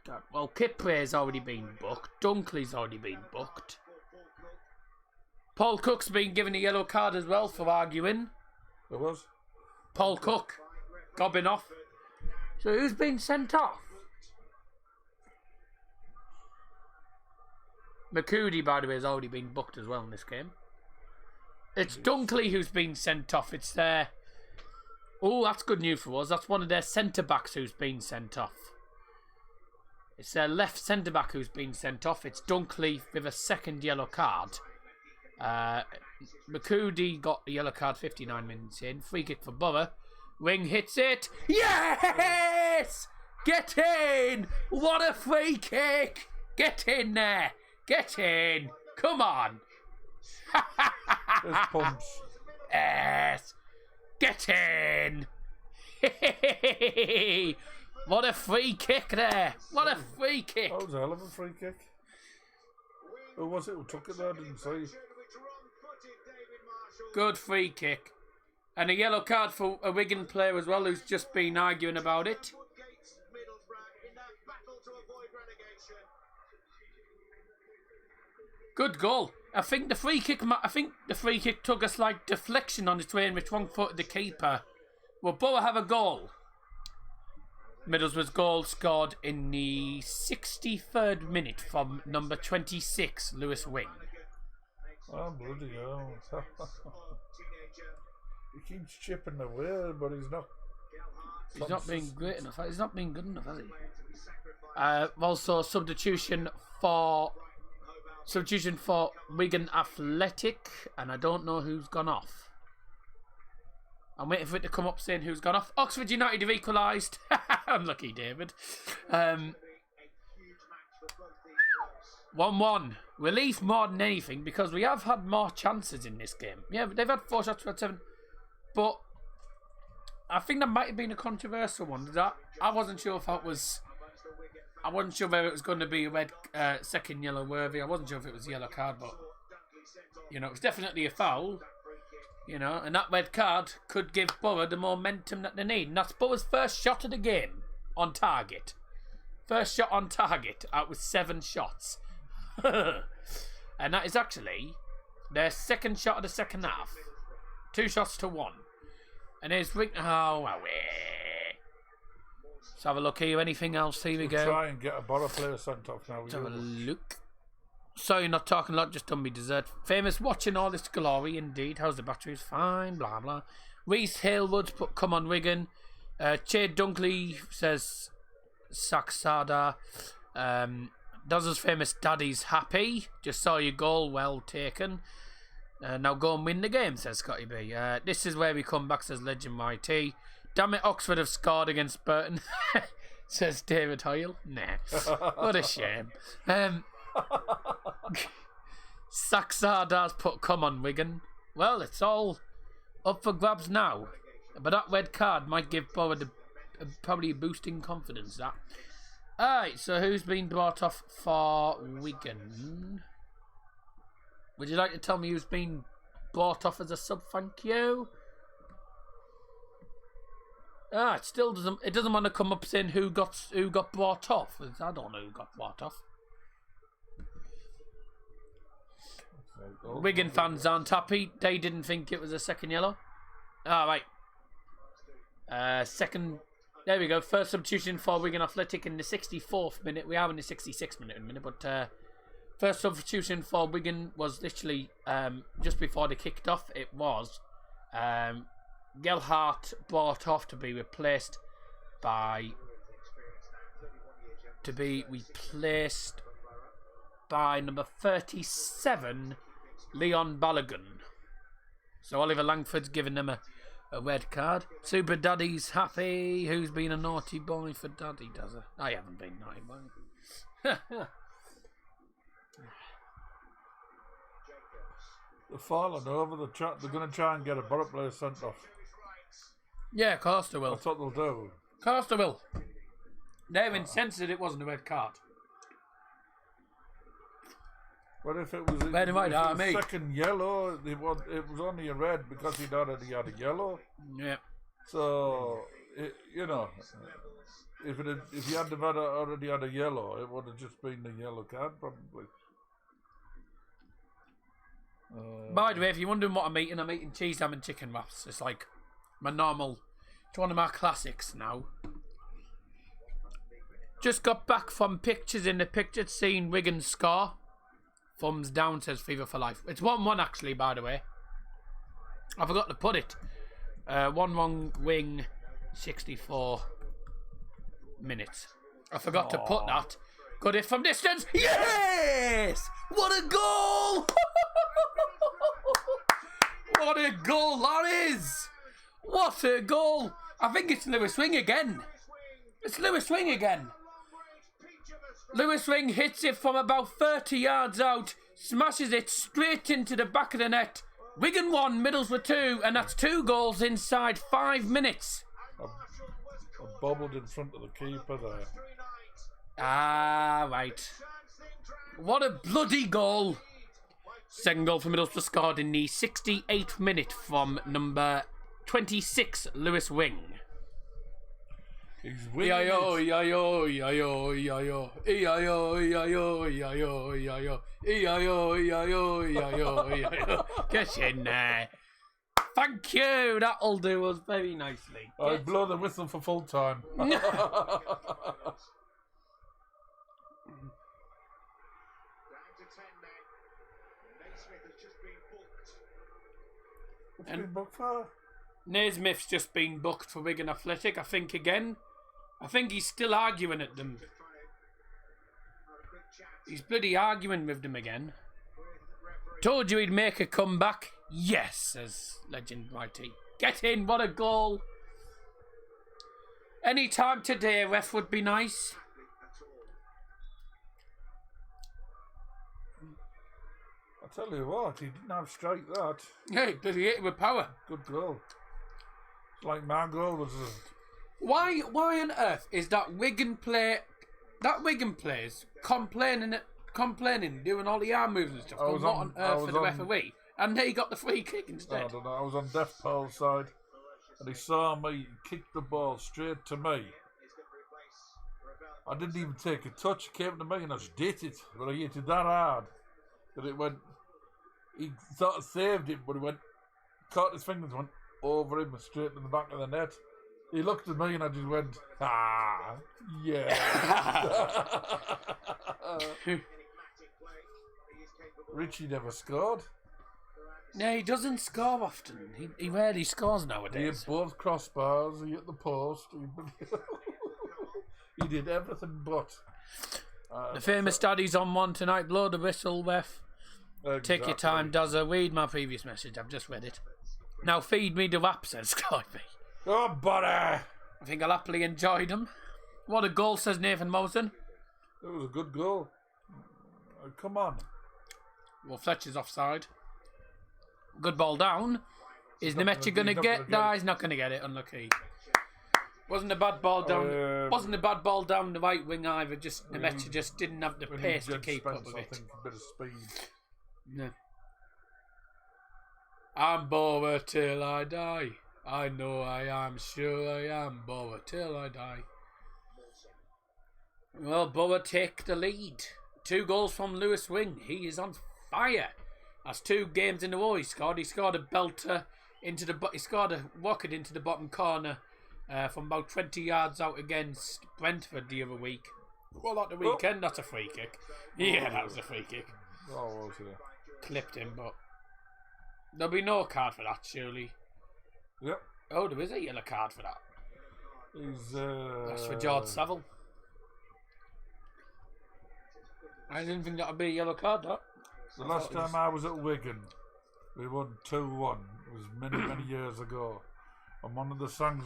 God, well, Kipre's already been booked. Dunkley's already been booked. Paul Cook's been given a yellow card as well for arguing. There was. Paul Cook gobbing off. So who's been sent off? McCurdy, by the way, has already been booked as well in this game. It's Dunkley who's been sent off. It's their... Oh, that's good news for us. That's one of their centre-backs who's been sent off. It's their left centre-back who's been sent off. It's Dunkley with a second yellow card. McCurdy got the yellow card 59 minutes in. Free kick for Borough. Wing hits it. Yes! Get in! What a free kick! Get in there! Get in! Come on! There's pumps. Yes! Get in! What a free kick there! What a free kick! That was a hell of a free kick. Who was it who took it there? I didn't see. Good free kick. And a yellow card for a Wigan player as well who's just been arguing about it. Good goal. I think the free kick took a slight deflection on its way in which wrong-footed the keeper. Will Borough have a goal? Middlesbrough's goal scored in the 63rd minute from number 26, Lewis Wing. Oh, bloody hell. He keeps chipping away, but he's not... He's not being great enough. He's not being good enough, has he? Also, substitution for Wigan Athletic, and I don't know who's gone off. I'm waiting for it to come up saying who's gone off. Oxford United have equalised. Unlucky, David. 1-1. Relief more than anything because we have had more chances in this game. Yeah, they've had 4 shots for 7. But I think that might have been a controversial one. I wasn't sure if it was... I wasn't sure whether it was going to be a red second yellow worthy. I wasn't sure if it was a yellow card, but you know, it was definitely a foul. You know, and that red card could give Borough the momentum that they need. And that's Borough's first shot of the game on target. First shot on target out with 7 shots. And that is actually their second shot of the second half. 2 shots to 1. And there's Rick. Oh, away. Let's have a look here. Anything else? Here we go. Try and get a Borough player sent off now. Let's have a look. Sorry, not talking a lot, just done me dessert. Famous watching all this glory, indeed. How's the batteries? Fine, blah, blah. Reese Halewood put come on Wigan. Chade Dunkley says Saxada. Does his famous daddy's happy. Just saw your goal, well taken. Now go and win the game, says Scotty B. This is where we come back, says Legend YT. Damn it, Oxford have scored against Burton, says David Hoyle. Nah, what a shame. Saxarda's put come on Wigan. Well, it's all up for grabs now. But that red card might give Borough probably a boost in confidence. That. Alright, so who's been brought off for Wigan? Would you like to tell me who's been brought off as a sub? Thank you. It still doesn't. It doesn't want to come up saying who got brought off. I don't know who got brought off. Wigan fans aren't happy. They didn't think it was a second yellow. Right. Second. There we go. First substitution for Wigan Athletic in the 64th minute. We are in the 66th minute in a minute, but first substitution for Wigan was literally just before they kicked off. It was Gelhardt brought off to be replaced by number 37, Leon Balogun. So Oliver Langford's given them a red card. Super Daddy's happy. Who's been a naughty boy for Daddy, does it? I haven't been naughty boy. They're falling over the chat. They're going to try and get a Borough player sent off. Yeah, of course they will. That's what they'll do. Of course they will. They're incensed that it wasn't a red card. But if it was, Red and white army. Second yellow, it was only a red because he'd already had a yellow. Yeah. So, you know, if he had already had a yellow, it would have just been the yellow card probably. By the way, if you're wondering what I'm eating cheese, ham and chicken wraps. It's like my normal, it's one of my classics now. Just got back from pictures in the picture, seeing Wigan score. Thumbs down, says Fever for Life. It's 1-1 actually, by the way. I forgot to put it. 1-1 wing, 64 minutes. I forgot to put that. Got it from distance. Yes! What a goal! What a goal that is! What a goal! I think it's Lewis Wing again. It's Lewis Wing again. Lewis Wing hits it from about 30 yards out, smashes it straight into the back of the net. Wigan 1, Middlesbrough 2, and that's 2 goals inside 5 minutes. I bobbled in front of the keeper there. Ah, right. What a bloody goal. Second goal for Middlesbrough scored in the 68th minute from number 26, Lewis Wing. He's winning E-I-O, it. E-I-O, E-I-O, E-I-O, E-I-O, E-I-O, E-I-O, E-I-O, E-I-O, E-I-O, E-I-O, E-I-O. Get in there. Thank you. That'll do us very nicely. I blow the whistle for full time. What's been booked for? Naismith's just been booked for Wigan Athletic, I think, again. I think he's still arguing at them. He's bloody arguing with them again. Told you he'd make a comeback. Yes, says Legend Righty. Get in, what a goal. Any time today, ref, would be nice. I tell you what, he didn't have strike that. Hey, bloody hit it with power. Good goal. It's like my goal was Why on earth is that Wigan players complaining, doing all the arm moves and stuff? What on earth for the referee? And they got the free kick instead. I don't know. I was on Deaf Paul's side, and he saw me kick the ball straight to me. I didn't even take a touch. It came to me, and I just did it. But I hit it that hard that it went. He sort of saved it, but he caught his fingers, went over him straight in the back of the net. He looked at me, and I just went, yeah. Richie never scored. No, he doesn't score often. He rarely scores He nowadays. hit both crossbars, he hit the post. He did everything but. The famous daddy's on one tonight. Blow the whistle, ref. Exactly. Take your time, Dozza. Read my previous message. I've just read it. Now feed me the rap, says Skype. Oh, buddy! I think I'll happily enjoy them. What a goal, says Nathan Morrison. It was a good goal. Come on. Well, Fletcher's offside. Good ball down. Is Nemecha going to get? No, he's not going to get it. Unlucky. Wasn't a bad ball down. Wasn't a bad ball down the right wing either. Just Nemecha just didn't have the pace to keep up with it. I think a bit of speed. No. I'm Boa till I die. I know I am, sure I am Boa till I die. Well, Boa take the lead. 2 goals from Lewis Wing. He is on fire. That's 2 games in a row he scored. He scored a belter into the. He scored a rocket into the bottom corner from about 20 yards out against Brentford the other week. Well, not the weekend. That's a free kick. Yeah, that was a free kick. Oh, was it? Clipped him, but there'll be no card for that, surely. Yep. Oh, there is a yellow card for that. That's for George Saville. I didn't think that would be a yellow card, that. The last time I was at Wigan, we won 2-1. It was many, many years ago. And one of the songs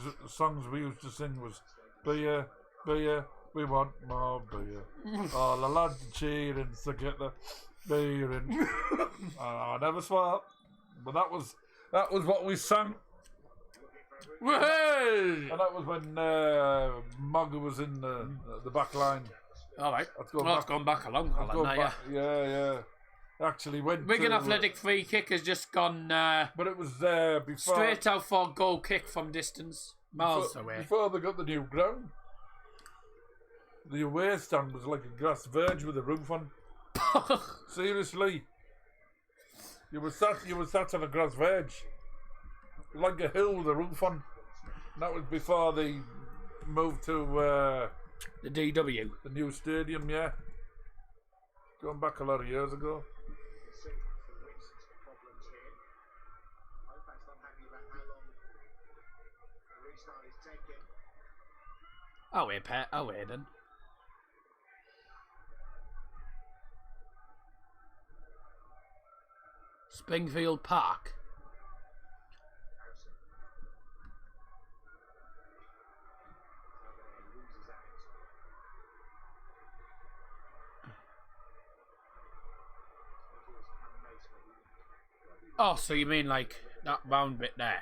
we used to sing was beer, beer, we want more beer. All the lads are cheering to get the beer in. I never swore, but that was what we sang. Hey! And that was when Mogger was in the back line. All right. Let's go It's gone back a long while, Go now, back. Yeah. actually went Wigan to... Athletic free kick has just gone But it was there before... straight out for a goal kick from distance. Miles away. Before they got the new ground. The away stand was like a grass verge with a roof on. Seriously. You were sat on a grass verge. Like a hill with a roof on. That was before they moved to The DW. the new stadium, yeah. Going back a lot of years ago. Away, Pet. Away, then. Springfield Park. Oh, so you mean like that round bit there?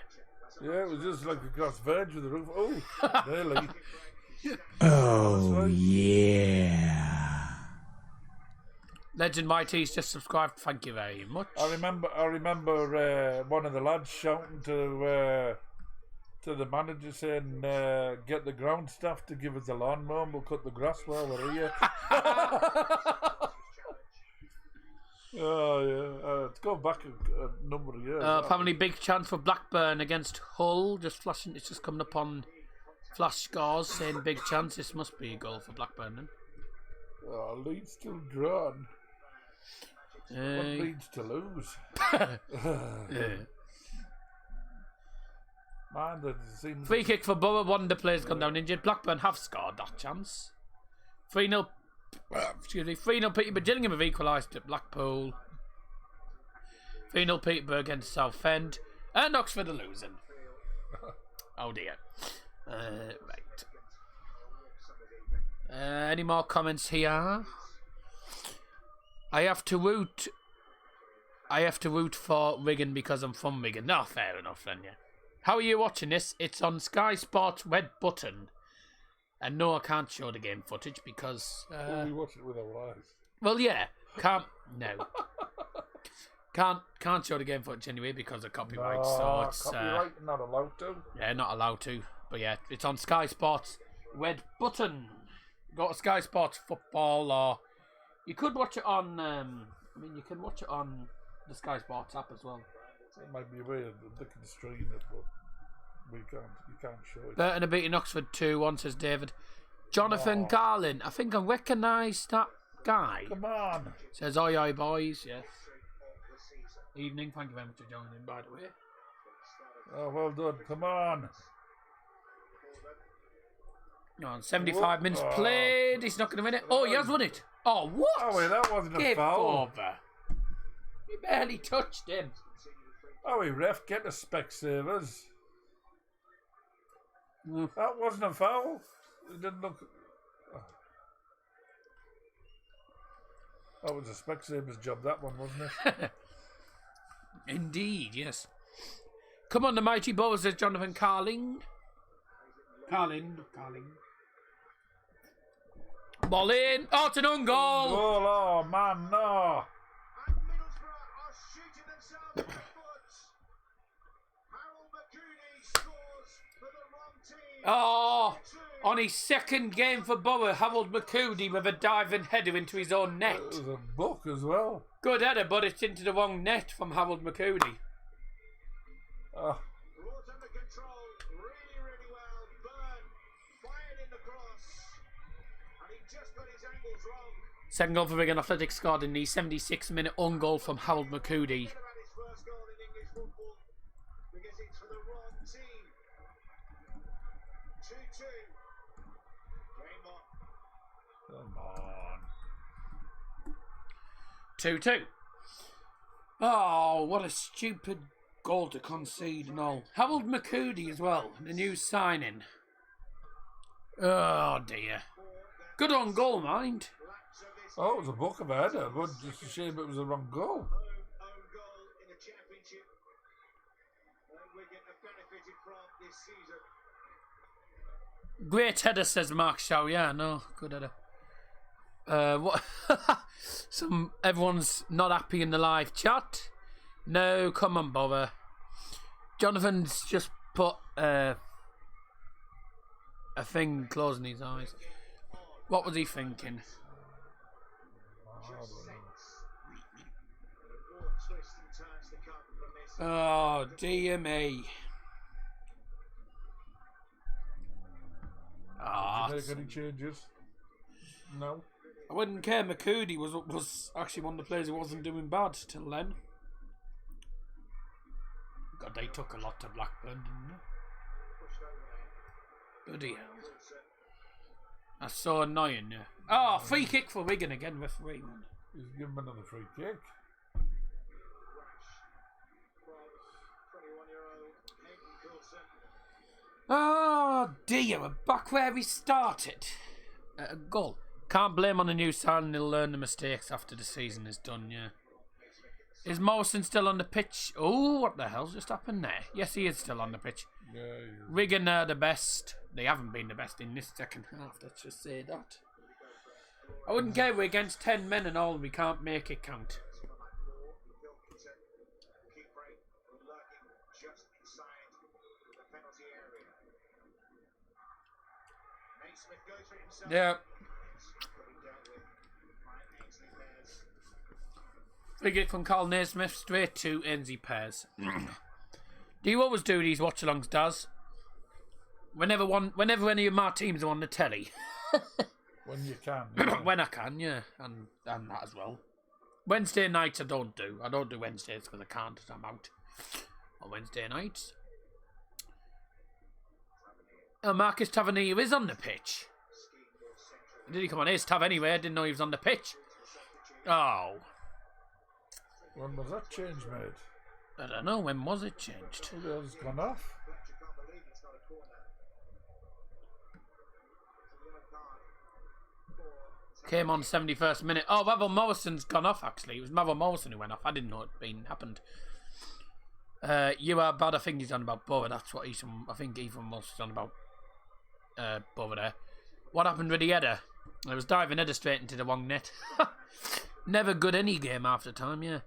Yeah, it was just like a grass verge with a roof. Oh, really? Oh, yeah. Legend Mighty's just subscribed. Thank you very much. I remember one of the lads shouting to the manager saying, "Get the ground staff to give us a lawnmower and we'll cut the grass while we're here." Oh yeah, it's gone back a number of years. Apparently, big chance for Blackburn against Hull. Just flashing, it's just coming up on flash scores saying big chance. This must be a goal for Blackburn then. Oh, Leeds still drawn. What Leeds to lose? Man, that seems... Free kick for Borough. One of the players gone down injured. Blackburn have scored that chance. 3-0. Excuse me. 3-0 Peterborough. Gillingham have equalised at Blackpool. 3-0 Peterborough against Southend. And Oxford are losing. Oh dear. Right. Any more comments here? I have to root for Wigan because I'm from Wigan. No, fair enough then, yeah. How are you watching this? It's on Sky Sports Red Button. And no, I can't show the game footage because... we watch it with our eyes. Well, yeah. Can't show the game footage anyway because of copyright. No, so it's copyright, not allowed to. Yeah, not allowed to. But yeah, it's on Sky Sports Red Button. Go to Sky Sports Football, or you could watch it on. You can watch it on the Sky Sports app as well. It might be a way of they can stream it, but we can't. You can't show it. Burton are beating Oxford 2-1, says David. Jonathan Garlin, I think I recognise that guy. Come on. Says oi oi boys, yes. Evening, thank you very much for joining in, by the way. Oh, well done. Come on. No, 75 minutes played. He's not going to win it. Oh, he has won it. Oh, what? Oh, wait, that wasn't a Give foul. over. You barely touched him. Oh, ref, get the Specsavers. That wasn't a foul. It didn't look... That was a Specsavers job, that one, wasn't it? Indeed, yes. Come on, the mighty Bows, says Jonathan Carling. Carling. Ball in. Oh, it's an own goal. Goal, oh, man, no. And Middlesbrough are shooting themselves in the foot. Harold McCooney scores for the wrong team. Oh, on his second game for Borough, Harold McCoody with a diving header into his own net. It was a book as well. Good header, but it's into the wrong net from Harold McCoody. Oh, Brought under control really well. Byrne fired in the cross. And he just got his angles wrong. Second goal for Wigan Athletic scored in the 76th-minute own goal from Harold McCoody. What about his first goal in English football? Because it's for the wrong team. 2-2. Game on. come on. 2-2. Oh, what a stupid goal to concede and all. Harold McCoody as well, the new signing. Oh dear. Good on goal, mind. Oh, it was a book of a header, but just a shame it was a wrong goal. Own goal in the championship. Wigan have benefited from this season. Great header, says Mark Shaw. Yeah, no, good header. What? Everyone's not happy in the live chat. No, come on, bother. Jonathan's just put a thing closing his eyes. What was he thinking? Oh, dear me. Did you make any changes? No. I wouldn't care. McCurdy was actually one of the players who wasn't doing bad till then. God, they took a lot to Blackburn, didn't they? Bloody hell. That's so annoying, yeah. Oh, free kick for Wigan again, referee. He's given him another free kick. Oh dear, we're back where we started. A goal. Can't blame on the new signing, he'll learn the mistakes after the season is done, yeah. Is Morrison still on the pitch? Oh, what the hell's just happened there? Yes, he is still on the pitch. Yeah, Wigan are the best. They haven't been the best in this second half, let's just say that. I wouldn't care, we're against 10 men and all, and we can't make it count. Yeah. Free kick from Carl Naismith straight to Ainsley Pears. Do you always do these watch-alongs, Daz? Whenever any of my teams are on the telly. When you can. Yeah. When I can, yeah. And that as well. Wednesday nights I don't do. I don't do Wednesdays because I can't. I'm out on Wednesday nights. Oh, Marcus Tavernier is on the pitch. Did he come on? Here's Tav anyway. I didn't know he was on the pitch. Oh. When was that change made? I don't know. When was it changed? Well, it's gone off. Came on 71st minute. Oh, Maverick Morrison's gone off, actually. It was Maverick Morrison who went off. I didn't know it happened. You are bad. I think he's on about Borough. That's what I think Ethan was on about Borough there. What happened with the header? I was diving header straight into the wrong net. Never good any game after time, yeah.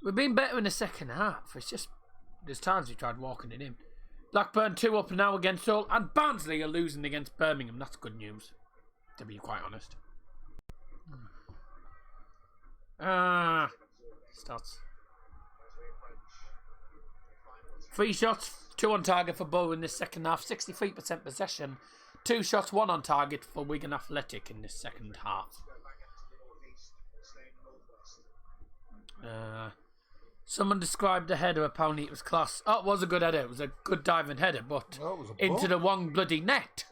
We've been better in the second half. It's just, there's times we tried walking it in. Blackburn 2 up now against Hull, and Barnsley are losing against Birmingham. That's good news, to be quite honest. Stats. 3 shots, 2 on target for Borough in this second half. 63% possession. 2 shots, 1 on target for Wigan Athletic in this second half. Someone described the header, apparently it was class. Oh, it was a good header. It was a good diving header, but into the wrong bloody net.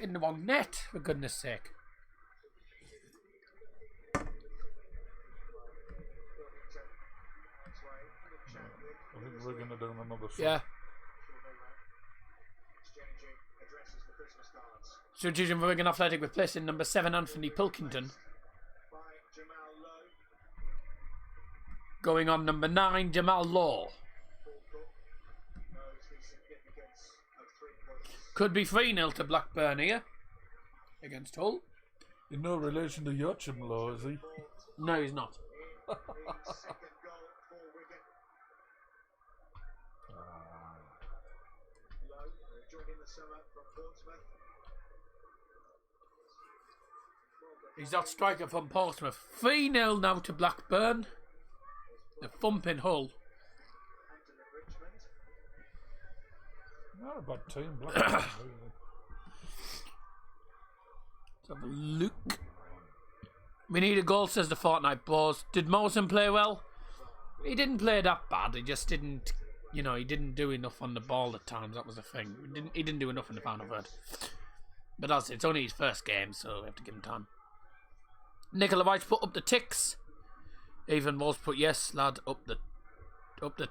In the wrong net, for goodness sake. I think we're going to do another song. Yeah. Substitution for Wigan Athletic replacing number 7 Anthony Pilkington. Going on number 9 Jamal Law. Could be 3-0 to Blackburn here against Hull. In no relation to Yochum Law, is he? No, he's not. He's that striker from Portsmouth. 3-0 now to Blackburn. The thumping Hull. Not a bad team, Blackburn. Let's have a look. We need a goal, says the Fortnite Boys. Did Morrison play well? He didn't play that bad. He just didn't, he didn't do enough on the ball at times. That was the thing. He didn't do enough in the final third. But it's only his first game, so we have to give him time. Nicola White's put up the ticks. Even Walls put yes, lad, up the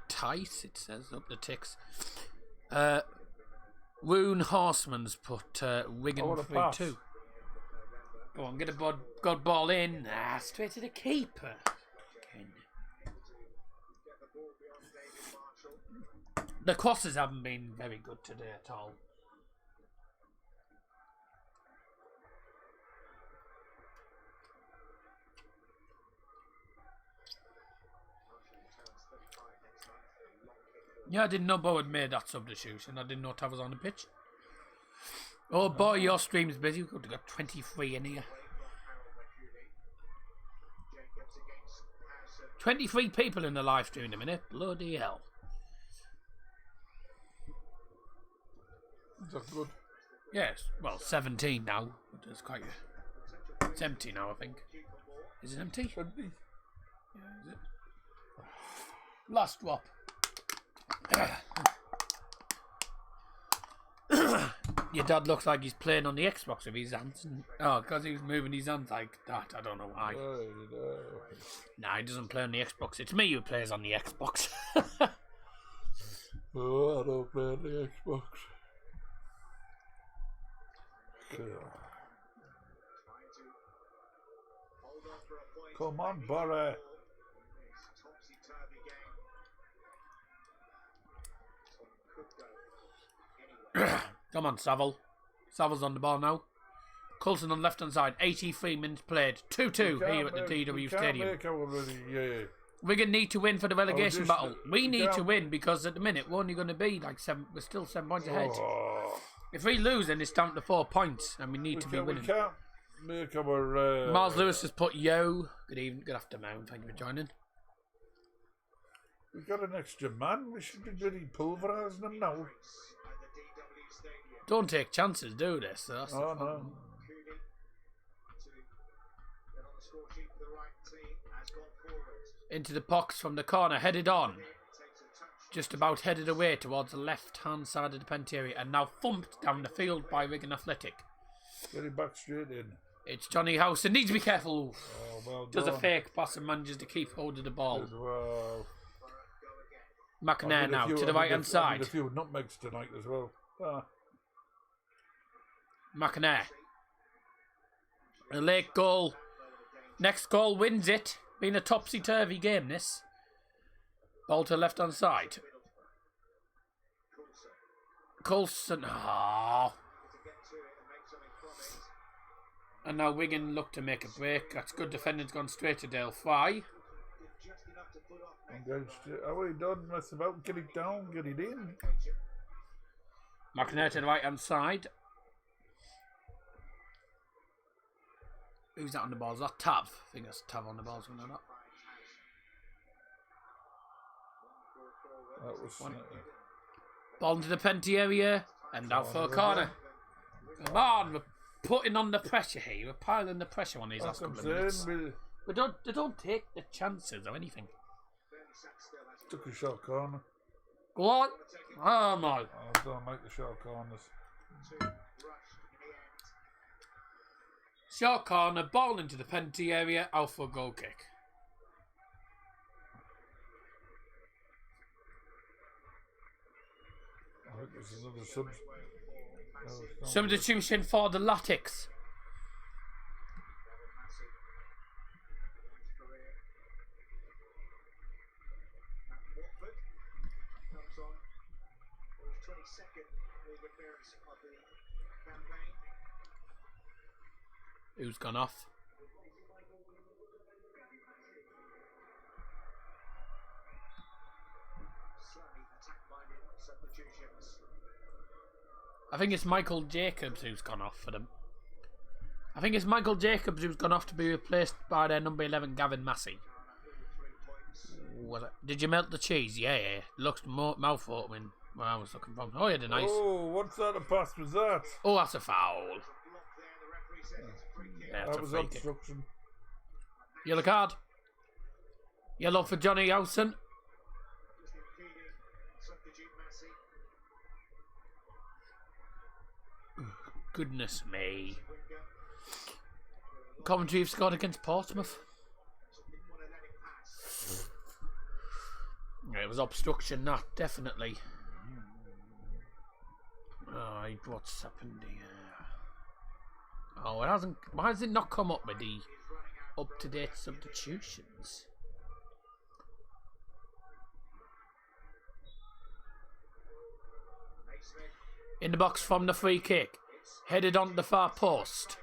tice, it says, up the ticks. Woon Horseman's put Wigan 3-2. Go on, get a good ball in. Straight to the keeper. The crosses haven't been very good today at all. Yeah, I didn't know Bo had made that substitution. I didn't know Tav was on the pitch. Oh boy, your stream's busy. We've got 23 in here. 23 people in the live stream in a minute. Bloody hell. Is that good? Yes, well, 17 now. It's quite. It's empty now, I think. Is it empty? Should be. Yeah, is it? Last drop. Your dad looks like he's playing on the Xbox with his hands. Oh, because he was moving his hands like that. I don't know why. Nah, he doesn't play on the Xbox. It's me who plays on the Xbox. Oh, I don't play on the Xbox. Come on, Barry. Come on, Saville. Savile's on the ball now. Coulson on left hand side. 83 minutes played. 2-2 here at the DW Stadium. Wigan need to win for the relegation battle. We need to win because at the minute we're only going to be like 7. We're still 7 points ahead. If we lose, then it's down to 4 points, and we need to be winning. We can't make our. Miles Lewis has put yo. Good evening, good afternoon. Thank you for joining. We've got an extra man. We should be really pulverising them now. Don't take chances, do this. So that's oh no. Into the box from the corner, headed on. Just about headed away towards the left-hand side of the penalty area, and now thumped down the field by Wigan Athletic. Getting back straight in. It's Johnny House, and needs to be careful. Oh, well does a fake pass and manages to keep hold of the ball. Well. McNair now to the right-hand side. I did a few nutmegs tonight as well. McNair. A late goal. Next goal wins it. Been a topsy-turvy game, this. Ball to left-hand side. Coulson. Oh. And now Wigan look to make a break. That's good defending's gone straight to Dale Fry. Are we done mess about? Get it down, get it in. McNair to the right-hand side. Who's that on the ball? Is that Tav? I think that's Tav on the ball, something like that. That was ball into the penalty area and out for a corner. Come on, we're putting on the pressure here. We're piling the pressure on these last couple of minutes. They don't take the chances or anything. Took a short corner. Go on. Oh my. I don't like the short corners. Short corner, ball into the penalty area, out for a goal kick. I think there's another substitution for the Latics. Who's gone off? I think it's Michael Jacobs who's gone off for them. I think it's Michael Jacobs who's gone off to be replaced by their number 11, Gavin Massey. Was it? Did you melt the cheese? Yeah. Looks mouth-watering where I was looking from. Oh, yeah, nice. Oh, what's that a pass was that? Oh, that's a foul. Yeah, that was obstruction. Yellow card. Yellow for Johnny Howson. Goodness me. Coventry have scored against Portsmouth. It was obstruction, that, definitely. Alright, what's happened here? Oh, it hasn't. Why has it not come up with the up-to-date substitutions? In the box from the free kick. Headed on the far post.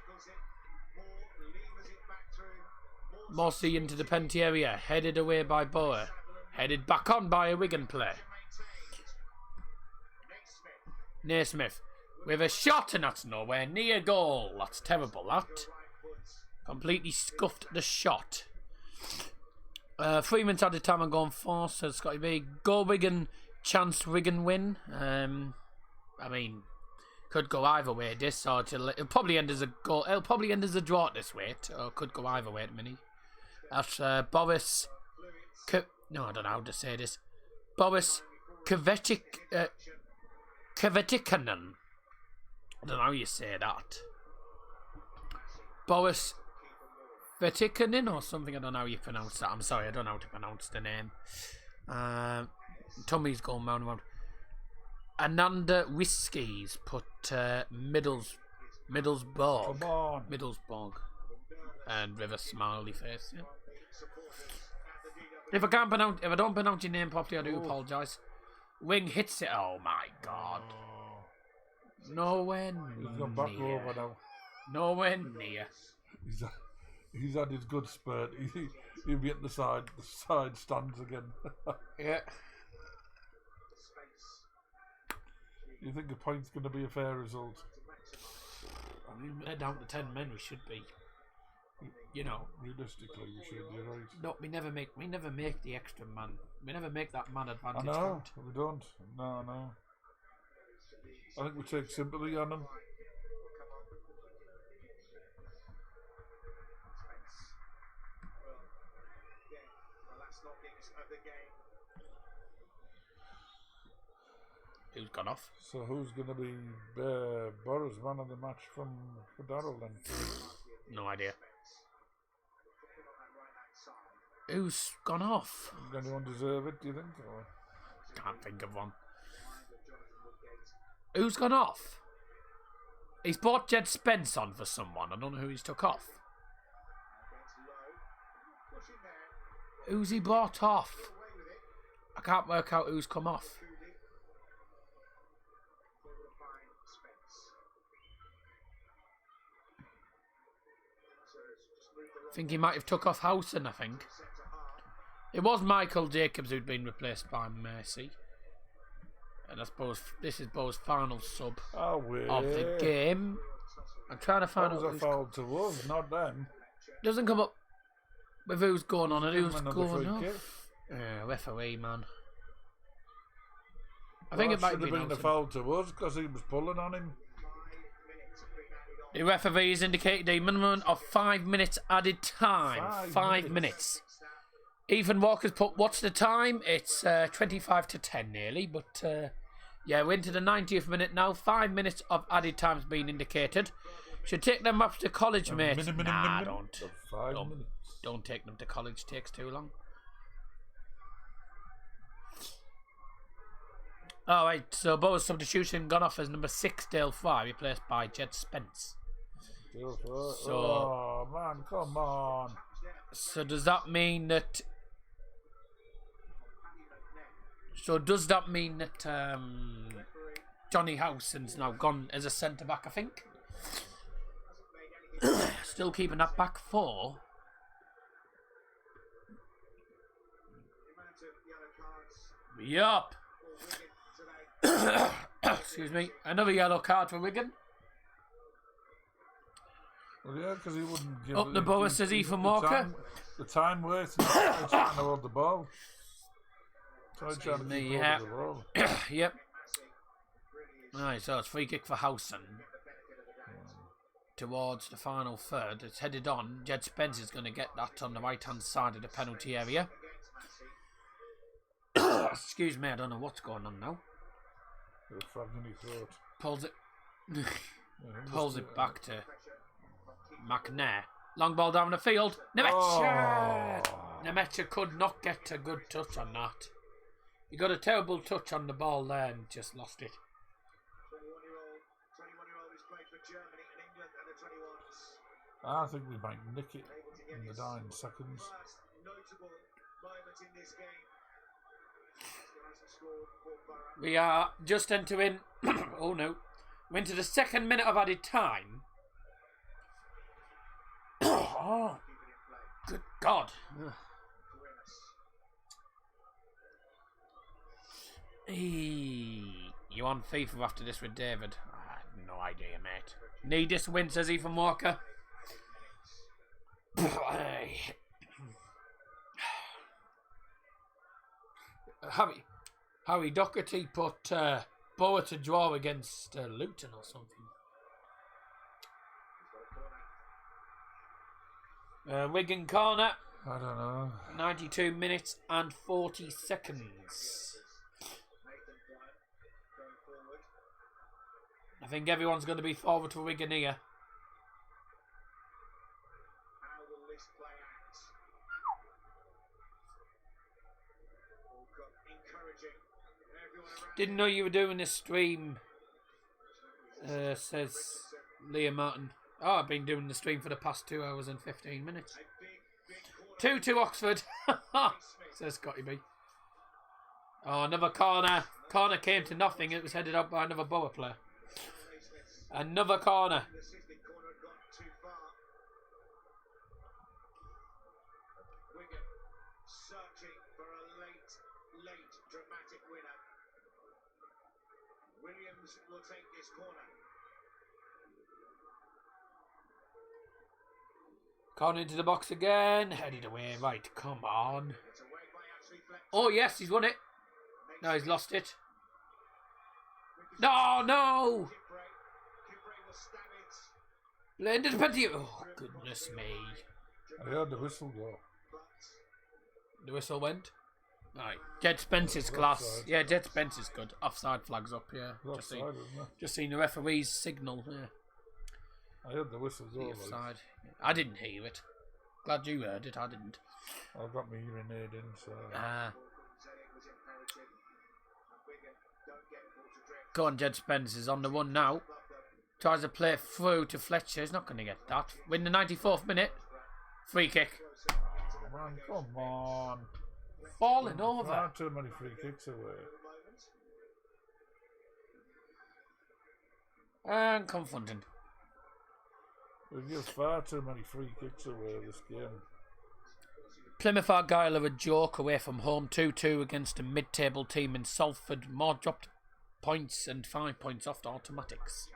Morsey into the penalty area. Headed away by Boer. Headed back on by a Wigan player. Naismith with a shot, and that's nowhere near goal. That's terrible, that. Completely scuffed the shot. 3 minutes added time and gone 4, so Scotty B. Go Wigan, chance Wigan win. I mean, could go either way this, or it'll probably end as a goal. It'll probably end as a draw at this rate, or could go either way at the minute. That's Boris. No, I don't know how to say this. Boris Kvetikanen. I don't know how you say that. Boris Kvetikanen or something. I don't know how you pronounce that. I'm sorry, I don't know how to pronounce the name. Tommy's going round and round. Ananda Whiskies put Middlesbrough. Come on. Middlesbrough. And with a smiley face. Yeah. If I don't pronounce your name properly, I do apologise. Wing hits it. Oh my god. Nowhere He's gone back near. over now. Nowhere near. He's had his good spurt. He'll be at the side stands again. Yeah. You think a point's going to be a fair result? I mean, we're down to 10 men. We should be. You know. Realistically, we should. You're right. No, we never make the extra man. We never make that man advantage I know. count. We don't. No. I think we take sympathy on him. Who's gone off? So who's going to be Boris man of the match for Darrell then? No idea. Who's gone off? Does anyone deserve it, do you think? Or? Can't think of one. Who's gone off? He's brought Jed Spence on for someone. I don't know who he's took off. Who's he brought off? I can't work out who's come off. I think he might have took off Housen, I think. It was Michael Jacobs who'd been replaced by Mercy. And I suppose this is Bo's final sub of the game. I'm trying to find out who's who's... a foul to us, not them. Doesn't come up with who's going on and who's Another going free kick. off. Yeah, referee, man. I think it might should have been a foul to us because he was pulling on him. The referee has indicated a minimum of 5 minutes added time. 5 minutes. Ethan Walker's put, what's the time? It's 25 to 10 nearly, but yeah, we're into the 90th minute now. 5 minutes of added time's been indicated. Should take them up to college, mate. Nah, don't. Don't take them to college, takes too long. Alright, so Bo's substitution gone off as number 6, Dale Fry, replaced by Jed Spence. So, oh man, come on. So does that mean that... So does that mean that Johnny Howson's now gone as a centre-back, I think? Still keeping that back 4. Yup. Excuse me. Another yellow card for Wigan. Well, yeah, because he wouldn't give Up the Boa says Ethan Walker. The time wasted trying to hold the ball. Trying to keep hold of the ball. Yep. Right, so it's free kick for Howson. Towards the final third. It's headed on. Jed Spence is going to get that on the right hand side of the penalty area. Excuse me, I don't know what's going on now. Pulls it. Pulls it back to McNair. Long ball down the field. Nemecha! Nemecha could not get a good touch on that. He got a terrible touch on the ball there and just lost it. 21-year-old who's played for Germany and England at the 21s. I think we might nick it in the dying seconds. First notable moment in this game. We are just entering. Oh no. We're into the 2nd minute of added time. Oh, good God. You on FIFA after this with David? I have no idea, mate. Need this win, says Ethan Walker. Harry Doherty put Borough to draw against Luton or something. Wigan corner. I don't know. 92 minutes and 40 seconds. I think everyone's going to be forward for Wigan here. How will this play out? Encouraging. Everyone around. Didn't know you were doing this stream, says Liam Martin. Oh, I've been doing the stream for the past 2 hours and 15 minutes. 2-2 Oxford, says Scotty B. Oh, another corner. Corner came to nothing. It was headed up by another Borough player. Another corner. The assistant corner had gone too far. Wigan searching for a late dramatic winner. Williams will take this corner. Corner into the box again. Headed away. Right, come on. It's away by Ashley Fletcher. Oh, yes, he's won it. No, he's lost it. No, no. Kipré will stab it. Blended penalty. Oh, goodness me. I heard the whistle go. The whistle went. Right. Jed Spence's class. Yeah, Jed Spence is good. Offside flags up, yeah. Offside, isn't it? Just seen the referee's signal, yeah. I heard the whistle go. The offside. I didn't hear it. Glad you heard it, I didn't. I got my hearing aid in, so... Go on, Jed Spence is on the one now. Tries to play through to Fletcher. He's not going to get that. Win the 94th minute. Free kick. Oh, man, come on. Falling over. Far too many free kicks away. And confronting. We give far too many free kicks away this game. Plymouth Argyle are a joke away from home. 2-2 against a mid-table team in Salford. More dropped points and 5 points off the automatics.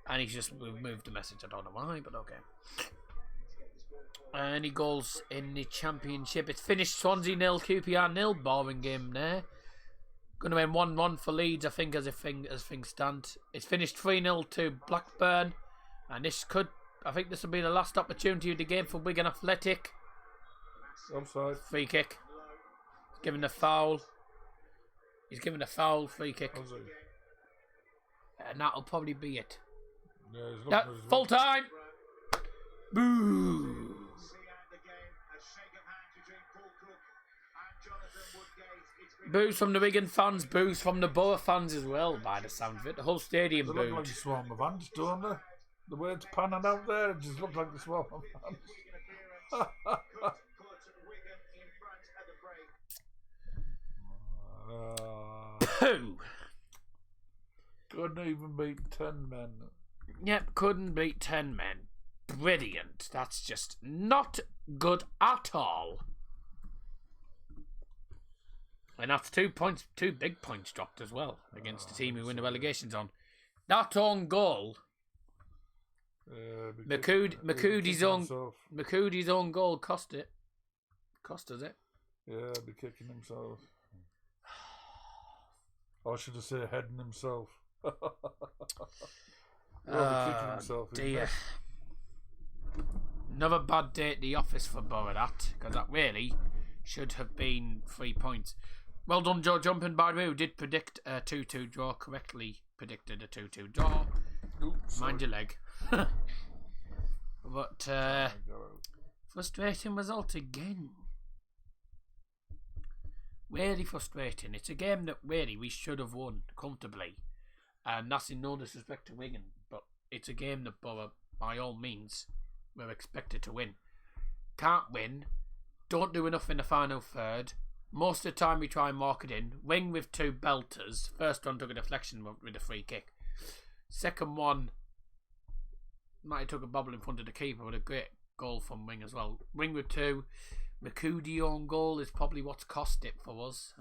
And he's just moved the message. I don't know why, but okay. Any goals in the Championship? It's finished Swansea 0, QPR 0. Boring game there. Going to end 1-1 for Leeds, I think, as things stand. It's finished 3-0 to Blackburn. And this could, I think this will be the last opportunity of the game for Wigan Athletic. Offside. Free kick. He's given a foul. He's given a foul, free kick. And that'll probably be it. Yeah, full time. Boo. Boos from the Wigan fans, boos from the Borough fans as well, by the sound of it. The whole stadium They booed. look like a swarm of ants, don't they? The way it's panning out there, it just looks like the swarm of ants. Couldn't even beat 10 men. Yep, couldn't beat 10 men. Brilliant. That's just not good at all. And that's 2 points, 2 big points dropped as well against the team who win the relegation zone. That own goal, McCoody's own goal cost us it. Yeah, be kicking himself. Or should I say heading himself? Be kicking himself. Dear. Another bad day at the office for Borough, that, because that really should have been 3 points. Well done, Joe Jumping, by the way, who did predict a 2-2 draw, correctly predicted a 2-2 draw. Oops, Mind your leg. But, frustrating result again. Really frustrating. It's a game that really we should have won comfortably. And that's in no disrespect to Wigan, but it's a game that Borough, by all means, were expected to win. Can't win. Don't do enough in the final third. Most of the time we try and mark it in. Wing with 2 belters. First one took a deflection with a free kick. Second one might have took a bobble in front of the keeper with a great goal from Wing as well. Wing with 2. McCoody own goal is probably what's cost it for us.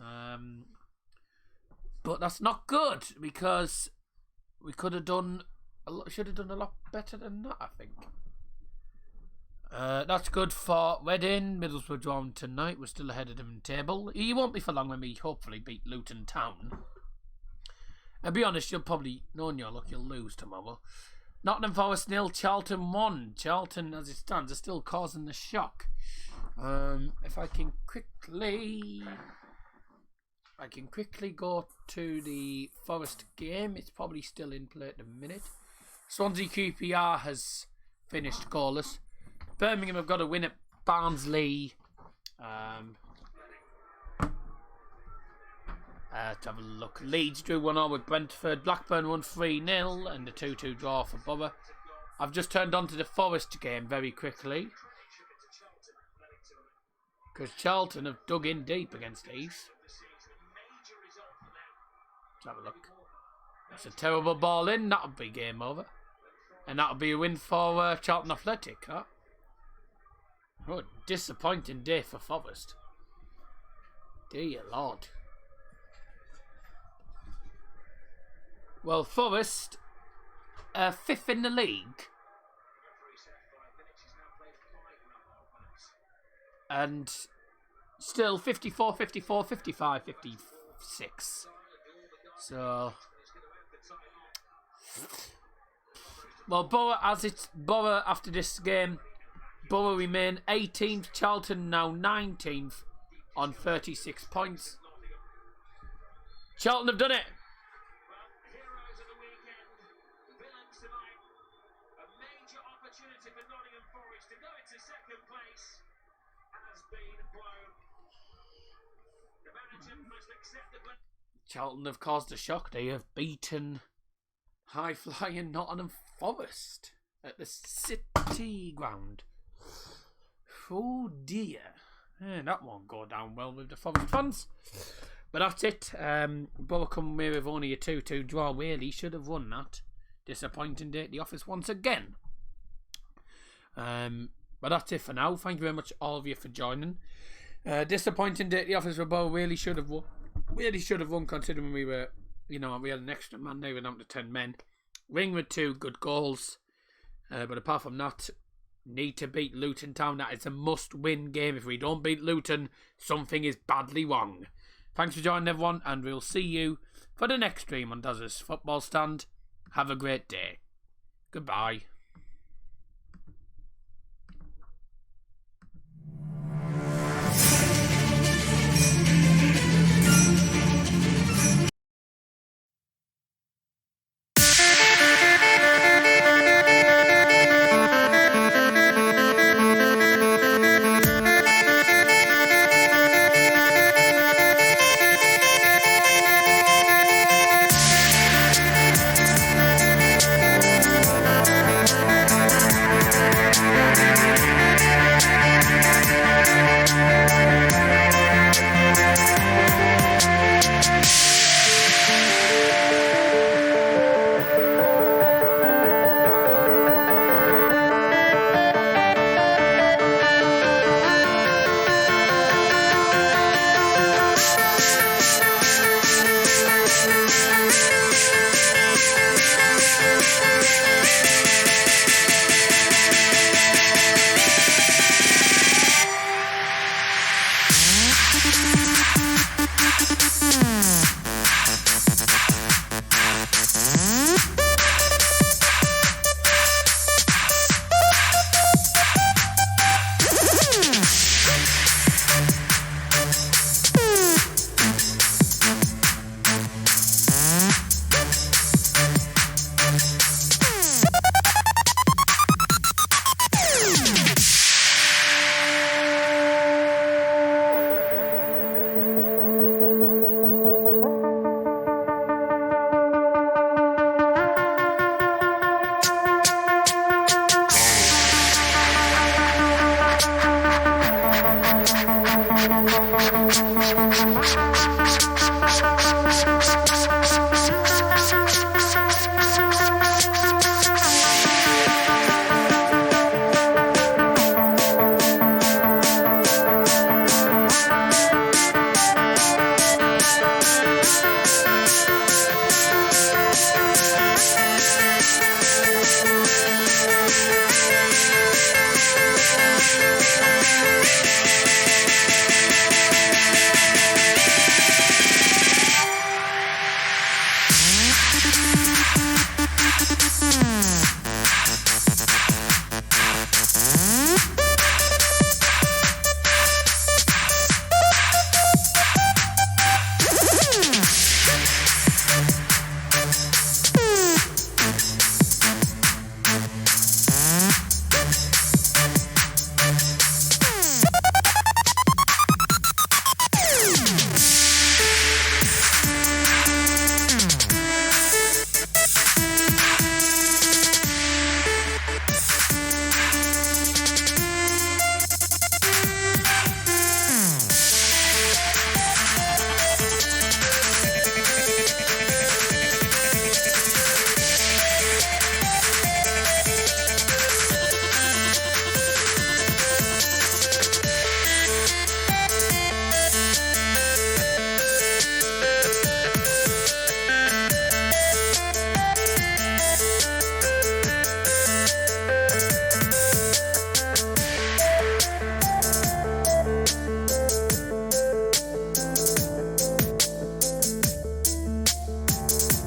But that's not good because we could have done should have done a lot better than that, I think. That's good for Reading. Middlesbrough drawn tonight. We're still ahead of them in the table. You won't be for long when we hopefully beat Luton Town. And be honest, you'll probably, knowing your luck, you'll lose tomorrow. Nottingham Forest 0, Charlton 1. Charlton, as it stands, are still causing the shock. If I can quickly go to the Forest game. It's probably still in play at the minute. Swansea QPR has finished goalless. Birmingham have got a win at Barnsley. Let's have a look. Leeds drew 1-0 with Brentford. Blackburn won 3-0 and the 2-2 draw for Borough. I've just turned on to the Forest game very quickly, because Charlton have dug in deep against these. Let's have a look. That's a terrible ball in. That'll be game over. And that'll be a win for Charlton Athletic. Huh? Oh, disappointing day for Forest. Dear Lord. Well, Forest, 5th in the league. And still 54, 54, 55, 56. So, well, Borough after this game, Borough remain 18th, Charlton now 19th on 36 points. Charlton have done it. Heroes of the weekend, villains tonight. A major opportunity for Nottingham Forest to go into second place has been blown. The manager must accept the blame. Charlton have caused a shock. They have beaten high-flying Nottingham Forest at the City Ground. Oh dear. That won't go down well with the Forest fans. But that's it. Borough come here with only a 2-2 draw. Really should have won that. Disappointing day at the office once again. But that's it for now. Thank you very much all of you for joining. Disappointing day at the office for Borough. Really should have won. Really should have won, considering we were, we had an extra man. They were down to 10 men. Ring with 2 good goals. But apart from that, need to beat Luton Town. That is a must-win game. If we don't beat Luton, something is badly wrong. Thanks for joining, everyone, and we'll see you for the next stream on Daz's Football Stand. Have a great day. Goodbye.